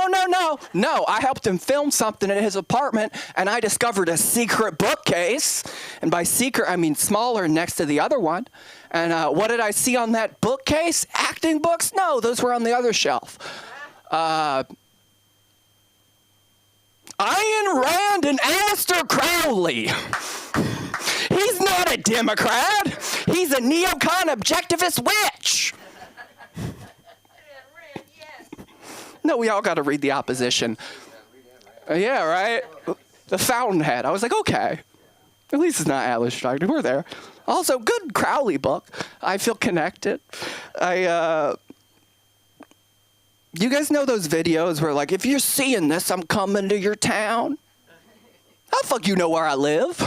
No, I helped him film something in his apartment, and I discovered a secret bookcase. And by secret, I mean smaller next to the other one. And what did I see on that bookcase? Acting books? No, those were on the other shelf. Ayn Rand and Aleister Crowley. He's not a Democrat. He's a neocon objectivist witch. No, we all got to read the opposition. Yeah, right? The Fountainhead. I was like, okay. At least it's not Atlas Shrugged. We're there. Also, good Crowley book. I feel connected. You guys know those videos where, like, if you're seeing this, I'm coming to your town? How the fuck you know where I live?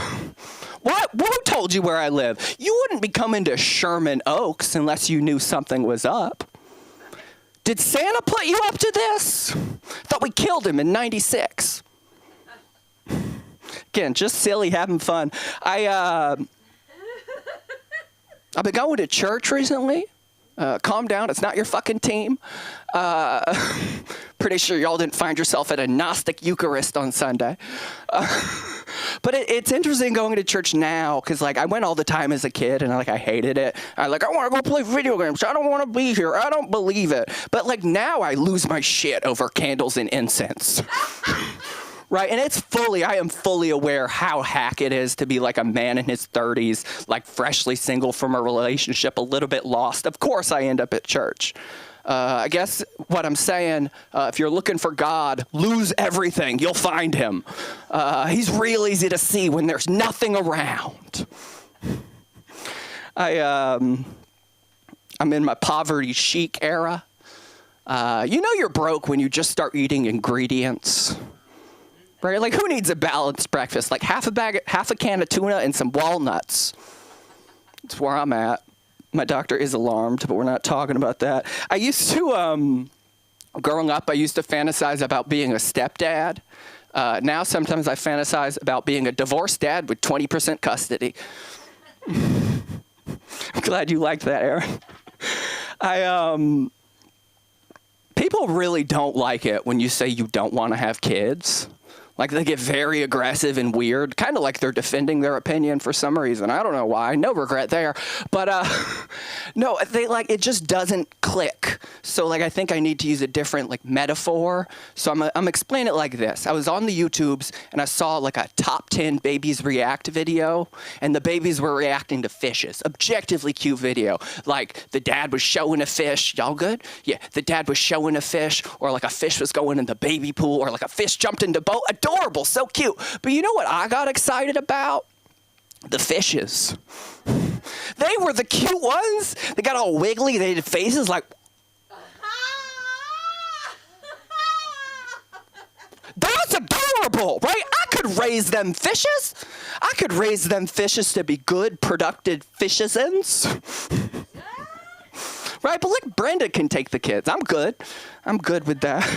What? Who told you where I live? You wouldn't be coming to Sherman Oaks unless you knew something was up. Did Santa put you up to this? Thought we killed him in '96. Again, just silly, having fun. I've been going to church recently. Calm down, it's not your fucking team. Pretty sure y'all didn't find yourself at a Gnostic Eucharist on Sunday. But it's interesting going to church now, because like I went all the time as a kid and I hated it. I want to go play video games. I don't want to be here. I don't believe it. But like now I lose my shit over candles and incense. Right, and I am fully aware how hack it is to be like a man in his 30s, like freshly single from a relationship, a little bit lost. Of course I end up at church. I guess what I'm saying, if you're looking for God, lose everything. You'll find him. He's real easy to see when there's nothing around. I'm in my poverty chic era. You know you're broke when you just start eating ingredients. Right? Like, who needs a balanced breakfast? Like half a can of tuna and some walnuts. That's where I'm at. My doctor is alarmed, but we're not talking about that. I used to, growing up, I used to fantasize about being a stepdad. Now sometimes I fantasize about being a divorced dad with 20% custody. I'm glad you liked that, Aaron. People really don't like it when you say you don't want to have kids. Like, they get very aggressive and weird, kind of like they're defending their opinion for some reason. I don't know why. No regret there. But, no, it just doesn't click. So, like, I think I need to use a different, like, metaphor. So I'm explaining it like this. I was on the YouTubes, and I saw, like, a top 10 babies react video, and the babies were reacting to fishes. Objectively cute video. Like, the dad was showing a fish. Y'all good? Yeah, the dad was showing a fish, or, like, a fish was going in the baby pool, or, like, a fish jumped in the boat. Adorable, so cute. But you know what I got excited about? The fishes. They were the cute ones. They got all wiggly. They had faces like... That's adorable, right? I could raise them fishes. I could raise them fishes to be good, productive fishesins. Right? But like Brenda can take the kids. I'm good. I'm good with that.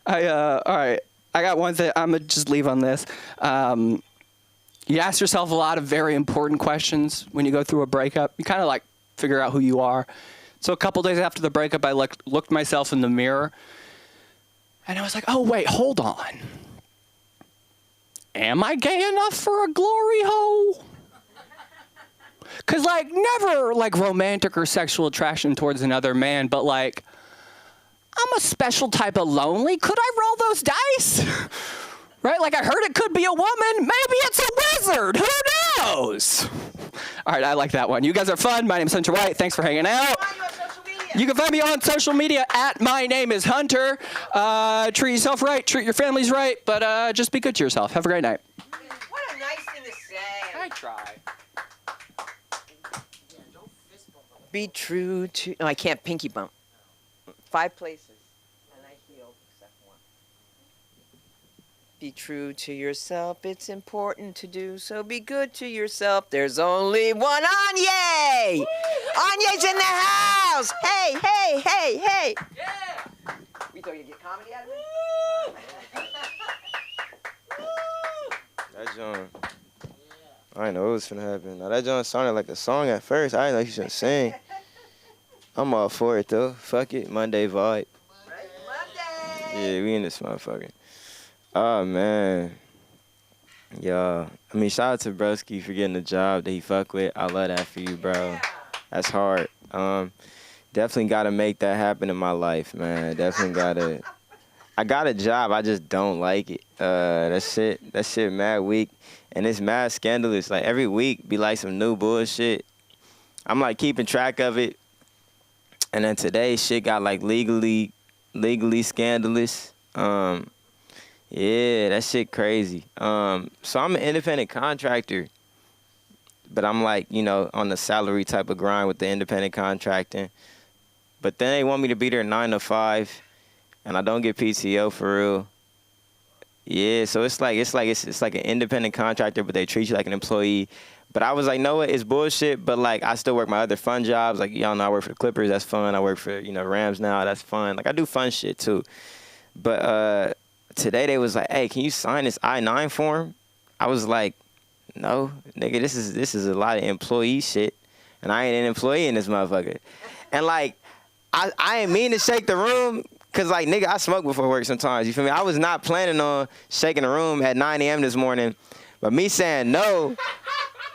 All right. I got one that I'm going to just leave on this. You ask yourself a lot of very important questions when you go through a breakup. You kind of like figure out who you are. So a couple days after the breakup, I looked myself in the mirror. And I was like, oh, wait, hold on. Am I gay enough for a glory hole? Because, like, never, like, romantic or sexual attraction towards another man, but, like, I'm a special type of lonely. Could I roll those dice? Right? Like, I heard it could be a woman. Maybe it's a wizard. Who knows? All right, I like that one. You guys are fun. My name's Hunter White. Thanks for hanging out. You can find me on social media at My Name is Hunter. Treat yourself right. Treat your families right. But just be good to yourself. Have a great night. What a nice thing to say. I try. Be true to... No, I can't pinky bump. 5 places, and I healed except one. Be true to yourself. It's important to do so. Be good to yourself. There's only one Anye. Anye's in the house. Hey, hey, hey, hey. Yeah. We thought you'd get comedy out of me. That John. I didn't know what was finna happen. Now that John sounded like a song at first. I didn't know he should sing. I'm all for it though. Fuck it, Monday vibe. Monday. Yeah, we in this motherfucker. Oh man. Yeah. I mean, shout out to Broski for getting the job that he fuck with. I love that for you, bro. That's hard. Definitely gotta make that happen in my life, man. Definitely gotta. I got a job, I just don't like it. That shit mad weak. And it's mad scandalous. Like every week be like some new bullshit. I'm like keeping track of it. And then today shit got like legally scandalous. Yeah, that shit crazy. So I'm an independent contractor. But I'm like, you know, on the salary type of grind with the independent contracting. But then they want me to be there 9 to 5. And I don't get PTO for real. Yeah, so it's like an independent contractor, but they treat you like an employee. But I was like, no, it's bullshit. But like, I still work my other fun jobs. Like, y'all know I work for the Clippers. That's fun. I work for, you know, Rams now. That's fun. Like, I do fun shit too. But today they was like, hey, can you sign this I-9 form? I was like, no, nigga, this is a lot of employee shit, and I ain't an employee in this motherfucker. And like, I ain't mean to shake the room. Cause like, nigga, I smoke before work sometimes, you feel me? I was not planning on shaking the room at 9 a.m. this morning, but me saying no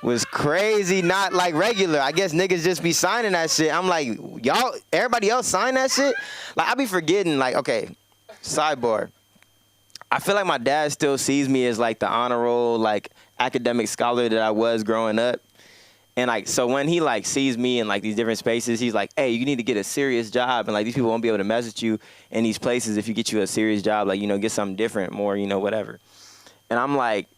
was crazy, not like regular. I guess niggas just be signing that shit. I'm like, y'all, everybody else sign that shit? Like, I be forgetting, like, okay, sidebar. I feel like my dad still sees me as like the honor roll, like academic scholar that I was growing up. And like, so when he like sees me in like these different spaces, he's like, hey, you need to get a serious job. And like, these people won't be able to mess with you in these places if you get you a serious job, like, you know, get something different, more, you know, whatever. And I'm like,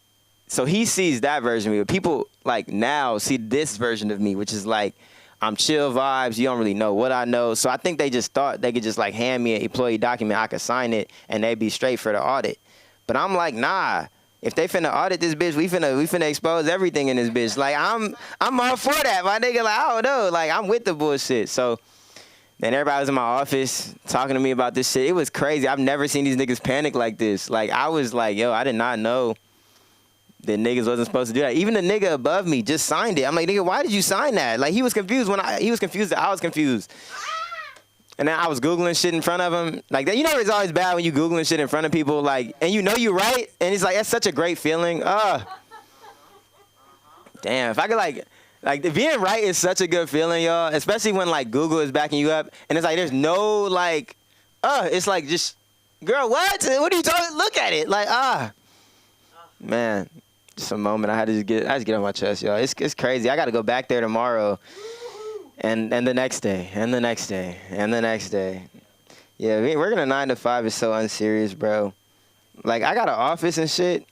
so he sees that version of me, but people like now see this version of me, which is like, I'm chill vibes. You don't really know what I know. So I think they just thought they could just like hand me an employee document. I could sign it and they'd be straight for the audit. But I'm like, nah. If they finna audit this bitch, we finna expose everything in this bitch. Like, I'm all for that, my nigga. Like, I don't know. Like, I'm with the bullshit. So then everybody was in my office talking to me about this shit. It was crazy. I've never seen these niggas panic like this. Like, I was like, yo, I did not know that niggas wasn't supposed to do that. Even the nigga above me just signed it. I'm like, nigga, why did you sign that? Like, he was confused he was confused that I was confused. And then I was Googling shit in front of him. Like, you know, it's always bad when you Googling shit in front of people, like, and you know you right. And it's like, that's such a great feeling. Damn, if I could, like, being right is such a good feeling, y'all. Especially when, like, Google is backing you up. And it's like, there's no, like, it's like, just, girl, what? What are you talking? Look at it. Like, man, just a moment. I had to get off my chest, y'all. It's crazy. I got to go back there tomorrow. And the next day, and the next day, and the next day. Yeah, working a 9 to 5 is so unserious, bro. Like, I got an office and shit.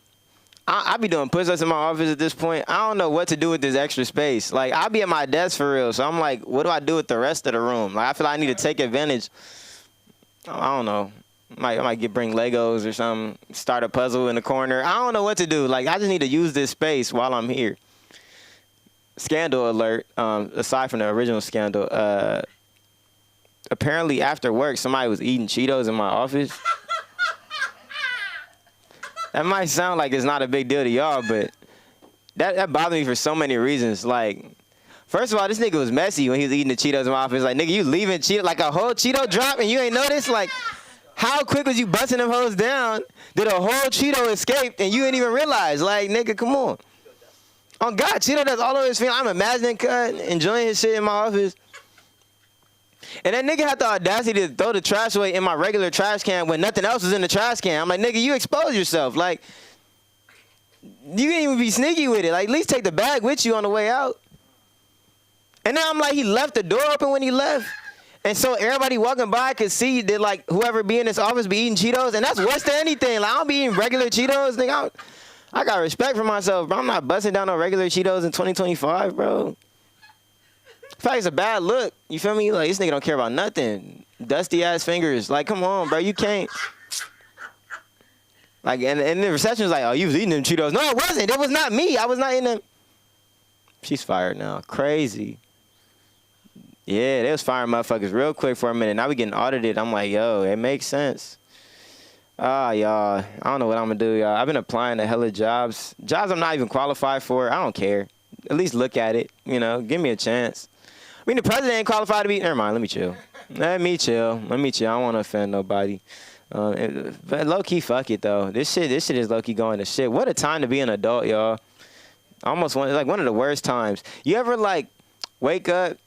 I be doing push-ups in my office at this point. I don't know what to do with this extra space. Like, I'll be at my desk for real. So I'm like, what do I do with the rest of the room? Like, I feel like I need to take advantage. I don't know. I might bring Legos or something, start a puzzle in the corner. I don't know what to do. Like, I just need to use this space while I'm here. Scandal alert, aside from the original scandal, apparently after work, somebody was eating Cheetos in my office. That might sound like it's not a big deal to y'all, but that bothered me for so many reasons. Like, first of all, this nigga was messy when he was eating the Cheetos in my office. Like, nigga, you leaving Cheetos, like a whole Cheeto drop and you ain't noticed? Like, how quick was you busting them hoes down? Did a whole Cheeto escape and you didn't even realize? Like, nigga, come on. Oh, God, Cheeto does all over his feet. I'm imagining enjoying his shit in my office. And that nigga had the audacity to throw the trash away in my regular trash can when nothing else was in the trash can. I'm like, nigga, you expose yourself. Like, you can't even be sneaky with it. Like, at least take the bag with you on the way out. And then I'm like, he left the door open when he left. And so everybody walking by could see that, like, whoever be in this office be eating Cheetos. And that's worse than anything. Like, I don't be eating regular Cheetos. Nigga, I got respect for myself, bro. I'm not busting down on regular Cheetos in 2025, bro. In fact, it's a bad look. You feel me? Like, this nigga don't care about nothing. Dusty ass fingers. Like, come on, bro. You can't. Like, and the reception was like, oh, you was eating them Cheetos. No, it wasn't. It was not me. I was not in them. She's fired now. Crazy. Yeah, they was firing motherfuckers real quick for a minute. Now we getting audited. I'm like, yo, it makes sense. Y'all, I don't know what I'm gonna do, y'all. I've been applying to hella jobs. Jobs I'm not even qualified for. I don't care. At least look at it, you know. Give me a chance. I mean, the president ain't qualified to be. Never mind. Let me chill. Let me chill. I don't want to offend nobody. But low key, fuck it though. This shit is low key going to shit. What a time to be an adult, y'all. Almost one of the worst times. You ever like wake up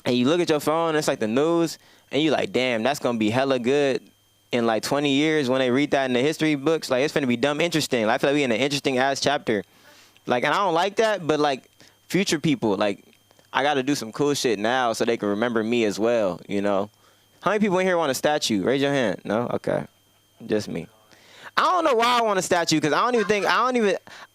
and you look at your phone and it's like the news and you like, damn, that's gonna be hella good in like 20 years when they read that in the history books. Like it's gonna be dumb interesting. Like, I feel like we in an interesting ass chapter. Like, and I don't like that, but like future people, like I got to do some cool shit now so they can remember me as well. You know. How many people in here want a statue? Raise your hand. No? Okay. Just me. I don't know why I want a statue because I know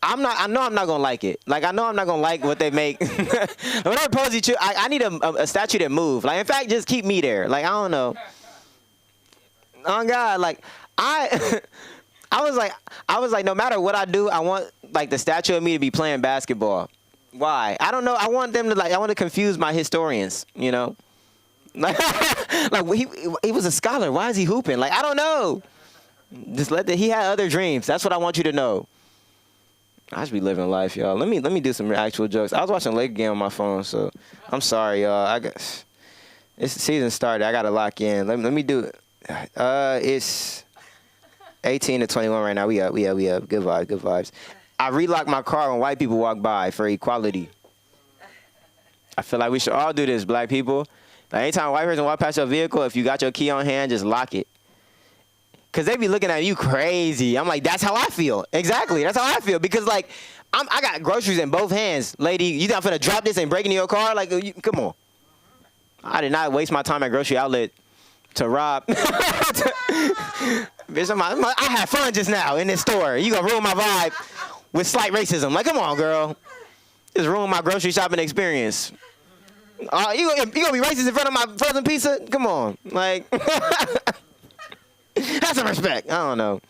I'm not going to like it. Like, I know I'm not going to like what they make. Whenever Posey chew, I need a statue that move. Like, in fact, just keep me there. Like, I don't know. Oh, God. Like, I was like, no matter what I do, I want, like, the statue of me to be playing basketball. Why? I don't know. I want to confuse my historians, you know? Like he was a scholar. Why is he hooping? Like, I don't know. Just he had other dreams. That's what I want you to know. I should be living life, y'all. Let me do some actual jokes. I was watching Laker game on my phone, so I'm sorry, y'all. It's the season started. I gotta lock in. Let me do it. It's 18 to 21 right now. We up. Good vibes. I relock my car when white people walk by for equality. I feel like we should all do this, black people. Like, anytime a white person walk past your vehicle, if you got your key on hand, just lock it. Because they be looking at you crazy. I'm like, that's how I feel. Exactly. That's how I feel. Because, like, I got groceries in both hands. Lady, you think I'm finna drop this and break into your car? Like, come on. I did not waste my time at grocery outlet to rob. Bitch, I had fun just now in this store. You gonna ruin my vibe with slight racism. Like, come on, girl. Just ruin my grocery shopping experience. You gonna be racist in front of my frozen pizza? Come on. Like, have some respect. I don't know.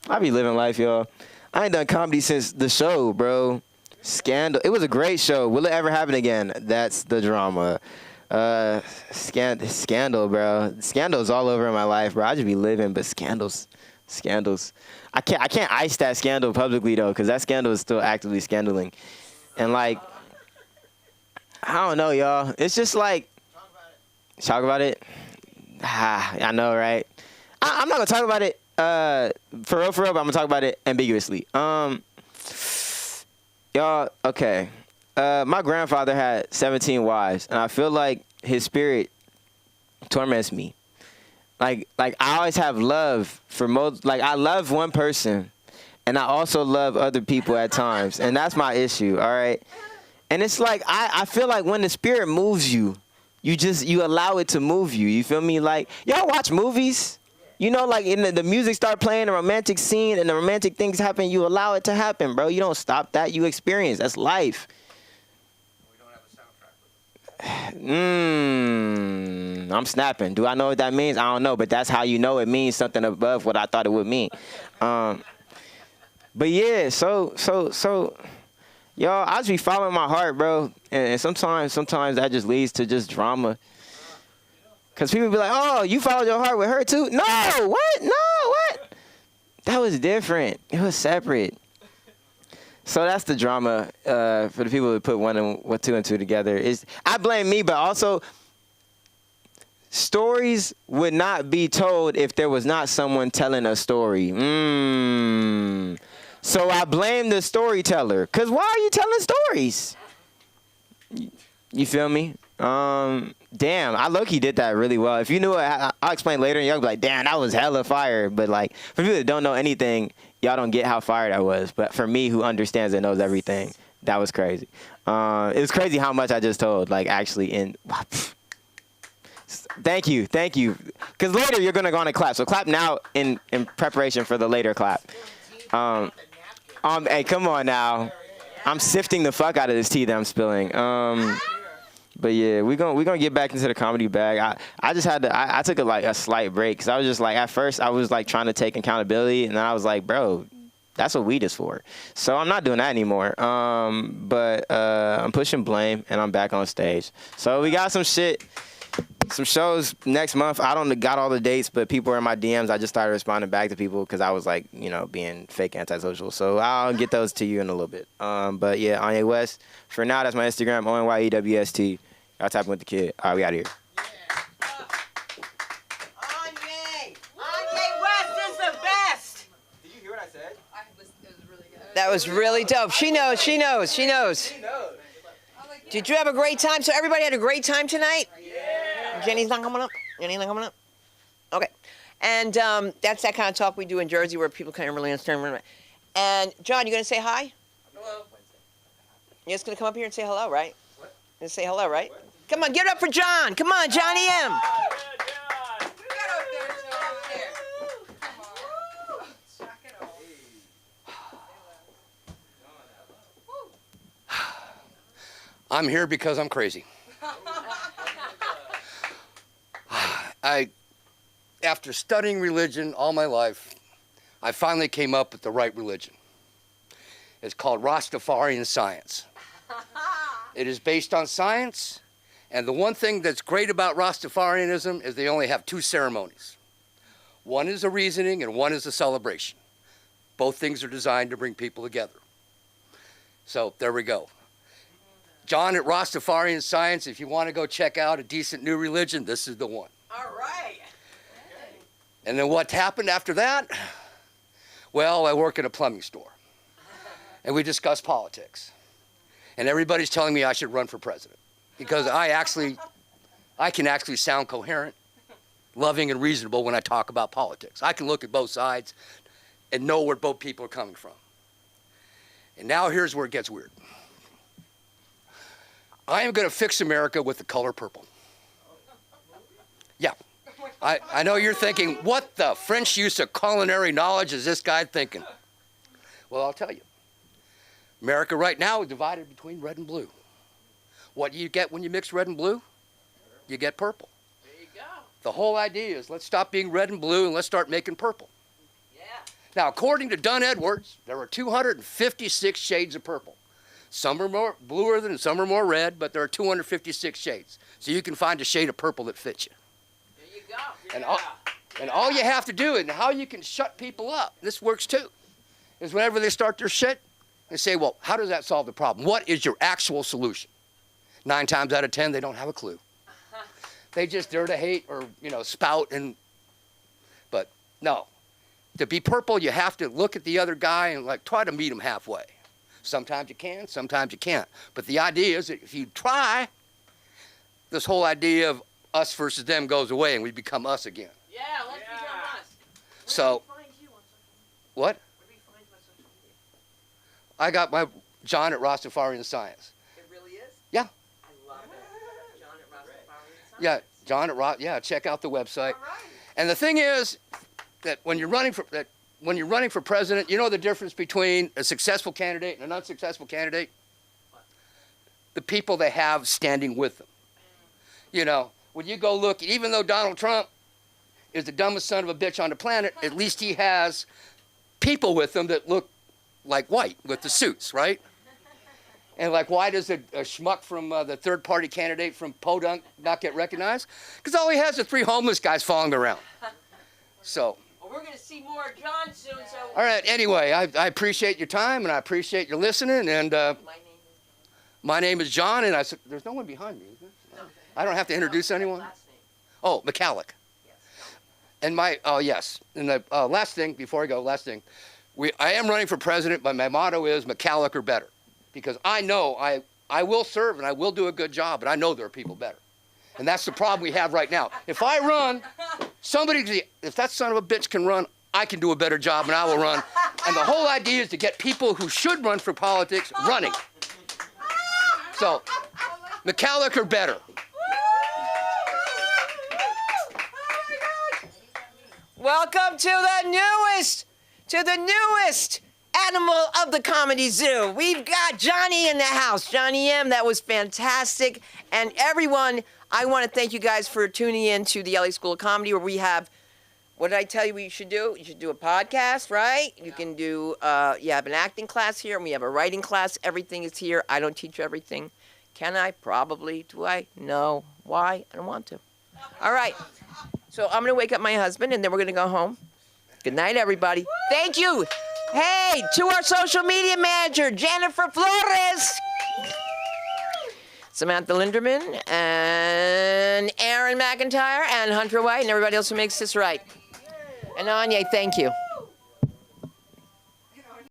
I be living life, y'all. I ain't done comedy since the show, bro. Scandal. It was a great show. Will it ever happen again? That's the drama. Scandal, bro. Scandals all over in my life, bro. I just be living, but scandals. I can't ice that scandal publicly, though, because that scandal is still actively scandaling. And, like, I don't know, y'all. It's just like, talk about it. I know, right? I'm not gonna talk about it for real, but I'm gonna talk about it ambiguously. Y'all, okay. My grandfather had 17 wives, and I feel like his spirit torments me. Like I always have love for most. Like, I love one person, and I also love other people at times, and that's my issue. All right. And it's like, I feel like when the spirit moves you, you allow it to move you. You feel me? Like, y'all watch movies? You know, like, in the music start playing, the romantic scene, and the romantic things happen, you allow it to happen, bro. You don't stop that. You experience. That's life. We don't have a soundtrack with us. I'm snapping. Do I know what that means? I don't know, but that's how you know it means something above what I thought it would mean. But yeah, so y'all, I just be following my heart, bro. And sometimes that just leads to just drama. Because people be like, oh, you followed your heart with her too? No, what? No, what? That was different. It was separate. So that's the drama for the people who put two and two together. I blame me, but also stories would not be told if there was not someone telling a story. So I blame the storyteller. Because why are you telling stories? You feel me? Damn, I low-key did that really well. If you knew it, I'll explain later, and y'all be like, damn, that was hella fire. But, like, for people that don't know anything, y'all don't get how fire that was. But for me, who understands and knows everything, that was crazy. It was crazy how much I just told, like, actually. Thank you. Because later you're going to go on a clap. So clap now in preparation for the later clap. Hey, come on now. I'm sifting the fuck out of this tea that I'm spilling. But yeah, we're gonna get back into the comedy bag. I just had to. I took a slight break because I was just like, at first I was like trying to take accountability, and then I was like, bro, that's what weed is for. So I'm not doing that anymore. But I'm pushing blame, and I'm back on stage. So we got some shows next month. I don't got all the dates, but people are in my DMs. I just started responding back to people because I was like, being fake antisocial. So I'll get those to you in a little bit. But yeah, Anye West. For now, that's my Instagram, ONYEWST. Y'all tapping with the kid. All right, we out of here. Anye! Anye West is the best! Did you hear what I said? That was really dope. She knows, she knows, she knows. Did you have a great time? So everybody had a great time tonight? Yeah. Jenny's not coming up? Jenny's not coming up? Okay. And that's that kind of talk we do in Jersey where people kind of really understand. And John, you going to say hi? Hello. You're just going to come up here and say hello, right? What? And say hello, right? What? Come on, give it up for John. Come on, Johnny M. I'm here because I'm crazy. After studying religion all my life, I finally came up with the right religion. It's called Rastafarian science. It is based on science, and the one thing that's great about Rastafarianism is they only have two ceremonies. One is a reasoning and one is a celebration. Both things are designed to bring people together. So there we go. John at Rastafarian Science, if you want to go check out a decent new religion, this is the one. All right. And then what happened after that? Well, I work at a plumbing store. And we discuss politics. And everybody's telling me I should run for president. Because I can actually sound coherent, loving, and reasonable when I talk about politics. I can look at both sides and know where both people are coming from. And now here's where it gets weird. I am going to fix America with the color purple. Yeah. I know you're thinking, what the French use of culinary knowledge is this guy thinking? Well, I'll tell you. America right now is divided between red and blue. What do you get when you mix red and blue? You get purple. There you go. The whole idea is let's stop being red and blue and let's start making purple. Yeah. Now, according to Dunn Edwards, there are 256 shades of purple. Some are more bluer than some are more red, but there are 256 shades. So you can find a shade of purple that fits you. There you go. And all you have to do, and how you can shut people up, this works too, is whenever they start their shit, they say, well, how does that solve the problem? What is your actual solution? 9 times out of 10, they don't have a clue. They just dare to hate or, spout. But no, to be purple, you have to look at the other guy and try to meet him halfway. Sometimes you can, sometimes you can't. But the idea is that if you try, this whole idea of us versus them goes away and we become us again. Yeah, let's become us. So, what? I got my John at Rastafarian Science. It really is? Yeah. I love it. John at Rastafarian Science. Yeah, John at check out the website. All right. And the thing is that when you're running for president, you know the difference between a successful candidate and an unsuccessful candidate? What? The people they have standing with them. When you go look, even though Donald Trump is the dumbest son of a bitch on the planet, at least he has people with him that look like white with the suits, right? And why does a schmuck from the third-party candidate from Podunk not get recognized? Because all he has are 3 homeless guys following around. So. Well, we're going to see more of John soon. So. All right. Anyway, I appreciate your time and I appreciate your listening. And my name is John. And I said, there's no one behind me, is there? No. I don't have to introduce anyone. Oh, McCallick. Yes. And yes. And the last thing before I go, I am running for president, but my motto is McCallick or better. Because I know I will serve and I will do a good job, but I know there are people better. And that's the problem we have right now. If I run, if that son of a bitch can run, I can do a better job and I will run. And the whole idea is to get people who should run for politics running. So, McCallick or better. Welcome to the newest animal of the Comedy Zoo. We've got Johnny in the house. Johnny M, that was fantastic. And everyone, I want to thank you guys for tuning in to the LA School of Comedy, where we have, what did I tell you we should do? You should do a podcast, right? You can do, you have an acting class here, and we have a writing class. Everything is here. I don't teach everything. Can I? Probably. Do I? No. Why? I don't want to. All right. So I'm going to wake up my husband, and then we're going to go home. Good night, everybody. Thank you. Hey, to our social media manager, Jennifer Flores. Samantha Linderman, and Aaron McIntyre, and Hunter White, and everybody else who makes this right. And Anya, thank you.